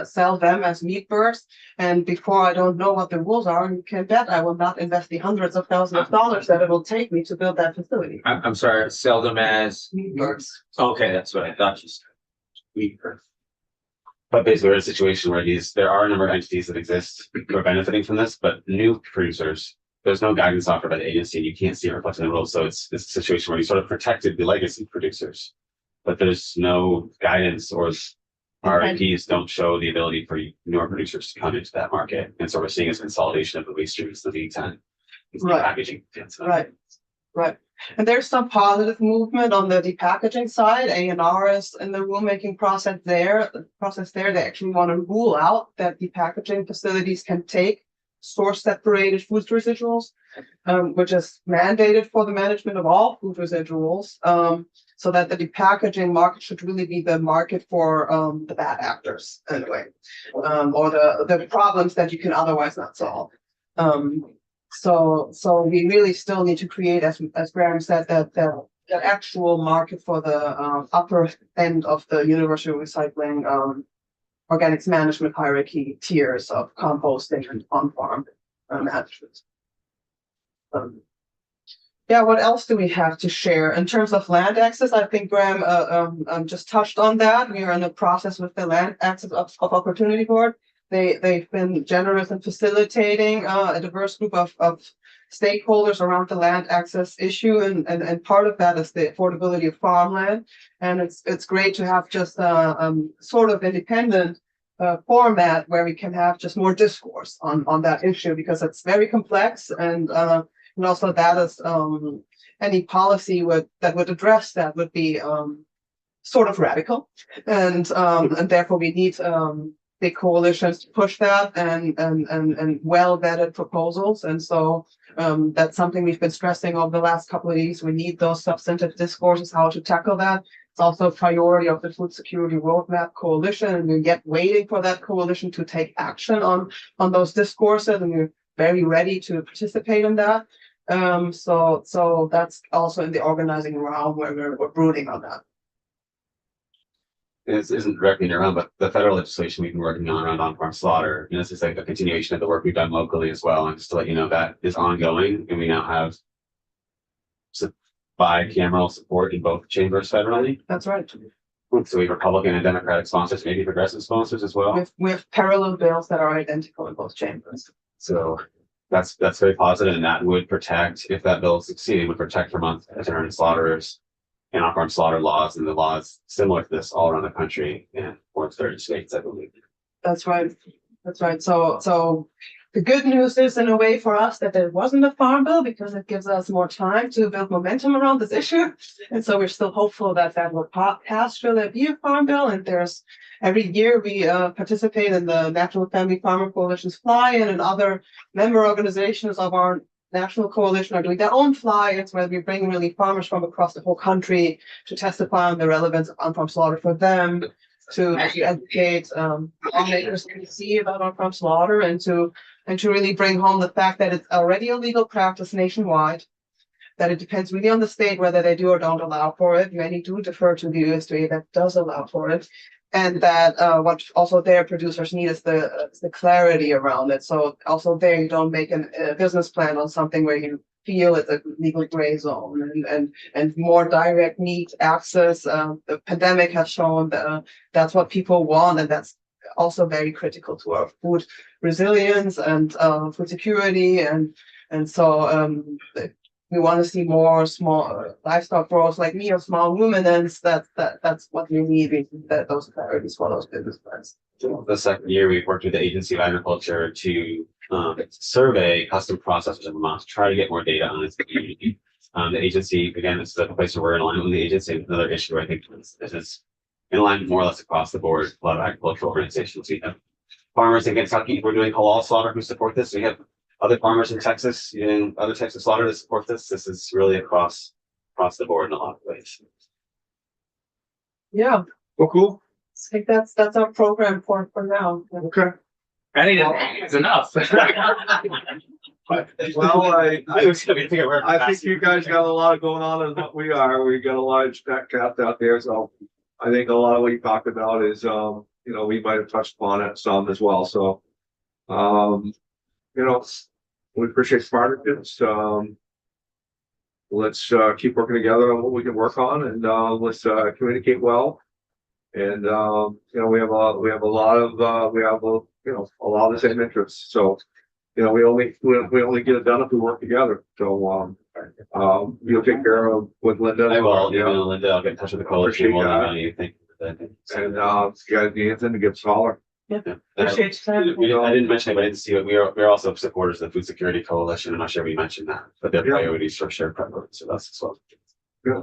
Speaker 6: sell them as meat birds. And before I don't know what the rules are, you can bet I will not invest the hundreds of thousands of dollars that it will take me to build that facility.
Speaker 7: I'm sorry, sell them as,
Speaker 6: Meat birds.
Speaker 7: okay, that's what I thought you said. Wheat bird.
Speaker 5: But basically, we're in a situation where there are a number of entities that exist who are benefiting from this, but new producers, there's no guidance offered by the agency, and you can't see it reflected in the rules. So it's this situation where you sort of protected the legacy producers, but there's no guidance, or RFPs don't show the ability for newer producers to come into that market. And so we're seeing this consolidation of the waste streams, the lead time,
Speaker 6: Right.
Speaker 5: packaging.
Speaker 6: Right. And there's some positive movement on the depackaging side. A&R is in the rulemaking process there. They actually want to rule out that depackaging facilities can take source separated food residuals, which is mandated for the management of all food residuals. So that the depackaging market should really be the market for the bad actors anyway, or the problems that you can otherwise not solve. So we really still need to create, as Graham said, that actual market for the upper end of the universal recycling organics management hierarchy tiers of composting and on-farm management. Yeah, what else do we have to share in terms of land access? I think Graham just touched on that. We are in the process with the Land Access of Opportunity Board. They've been generous in facilitating a diverse group of stakeholders around the land access issue, and part of that is the affordability of farmland. And it's great to have just sort of independent format where we can have just more discourse on that issue, because it's very complex, and also that is any policy that would address that would be sort of radical, and therefore we need big coalitions to push that, and well vetted proposals. And so that's something we've been stressing over the last couple of years. We need those substantive discourses, how to tackle that. It's also a priority of the Food Security Roadmap Coalition, and we're yet waiting for that coalition to take action on those discourses, and we're very ready to participate in that. So that's also in the organizing realm where we're brooding on that.
Speaker 5: This isn't directly in your realm, but the federal legislation we've been working on around on-farm slaughter, this is like a continuation of the work we've done locally as well. And just to let you know, that is ongoing, and we now have bicameral support in both chambers federally.
Speaker 6: That's right.
Speaker 5: So we have Republican and Democratic sponsors, maybe progressive sponsors as well.
Speaker 6: We have parallel bills that are identical in both chambers.
Speaker 5: So that's very positive, and that would protect, if that bill succeeded, would protect Vermont veterinary slaughterers and on-farm slaughter laws and the laws similar to this all around the country and more 30 states, I believe.
Speaker 6: That's right. That's right. So the good news is, in a way, for us that there wasn't a farm bill, because it gives us more time to build momentum around this issue. And so we're still hopeful that will pass. Will there be a farm bill? And every year we participate in the National Family Farmer Coalition's fly-in, and other member organizations of our national coalition are doing their own fly-ins, where we bring really farmers from across the whole country to testify on the relevance of on-farm slaughter for them, to educate lawmakers in DC about on-farm slaughter, and to really bring home the fact that it's already a legal practice nationwide, that it depends really on the state whether they do or don't allow for it. Many do defer to the USDA that does allow for it. And that what also their producers need is the clarity around it. So also there, you don't make a business plan on something where you feel it's a legal gray zone, and more direct meat access. The pandemic has shown that that's what people want, and that's also very critical to our food resilience and food security. And so we want to see more small livestock growers like me, or small ruminants. That's what we need. Those priorities for those business plans.
Speaker 5: The second year, we've worked with the Agency of Agriculture to survey custom processors in Vermont to try to get more data on its community. The agency, again, this is a place where we're in alignment with the agency. Another issue, I think, this is in alignment more or less across the board. A lot of agricultural organizations. We have farmers in Kentucky who are doing halal slaughter who support this. We have other farmers in Texas, other types of slaughter to support this. This is really across the board in a lot of ways.
Speaker 6: Yeah,
Speaker 1: Well, cool.
Speaker 6: I think that's our program for now.
Speaker 1: Okay.
Speaker 7: I think it's enough.
Speaker 1: Well, I think
Speaker 5: think
Speaker 1: you guys got a lot going on, and we are. We got a large net cap out there, so I think a lot of what you talked about is, we might have touched upon it some as well. So, we appreciate the partnerships. Let's keep working together on what we can work on, and let's communicate well. And we have a lot of the same interests. So, we only get it done if we work together. So, you'll take care of with Linda.
Speaker 5: I will.
Speaker 1: Yeah.
Speaker 5: Linda, I'll get in touch with the coalition. We'll email you. Thank you for that.
Speaker 1: And if you guys need anything, to give us a holler.
Speaker 6: Appreciate your time.
Speaker 5: I didn't mention it, but I didn't see it. We're also supporters of the Food Security Coalition. I'm not sure we mentioned that, but their
Speaker 1: Yeah.
Speaker 5: priorities for shared preference with us as well.
Speaker 1: Yeah.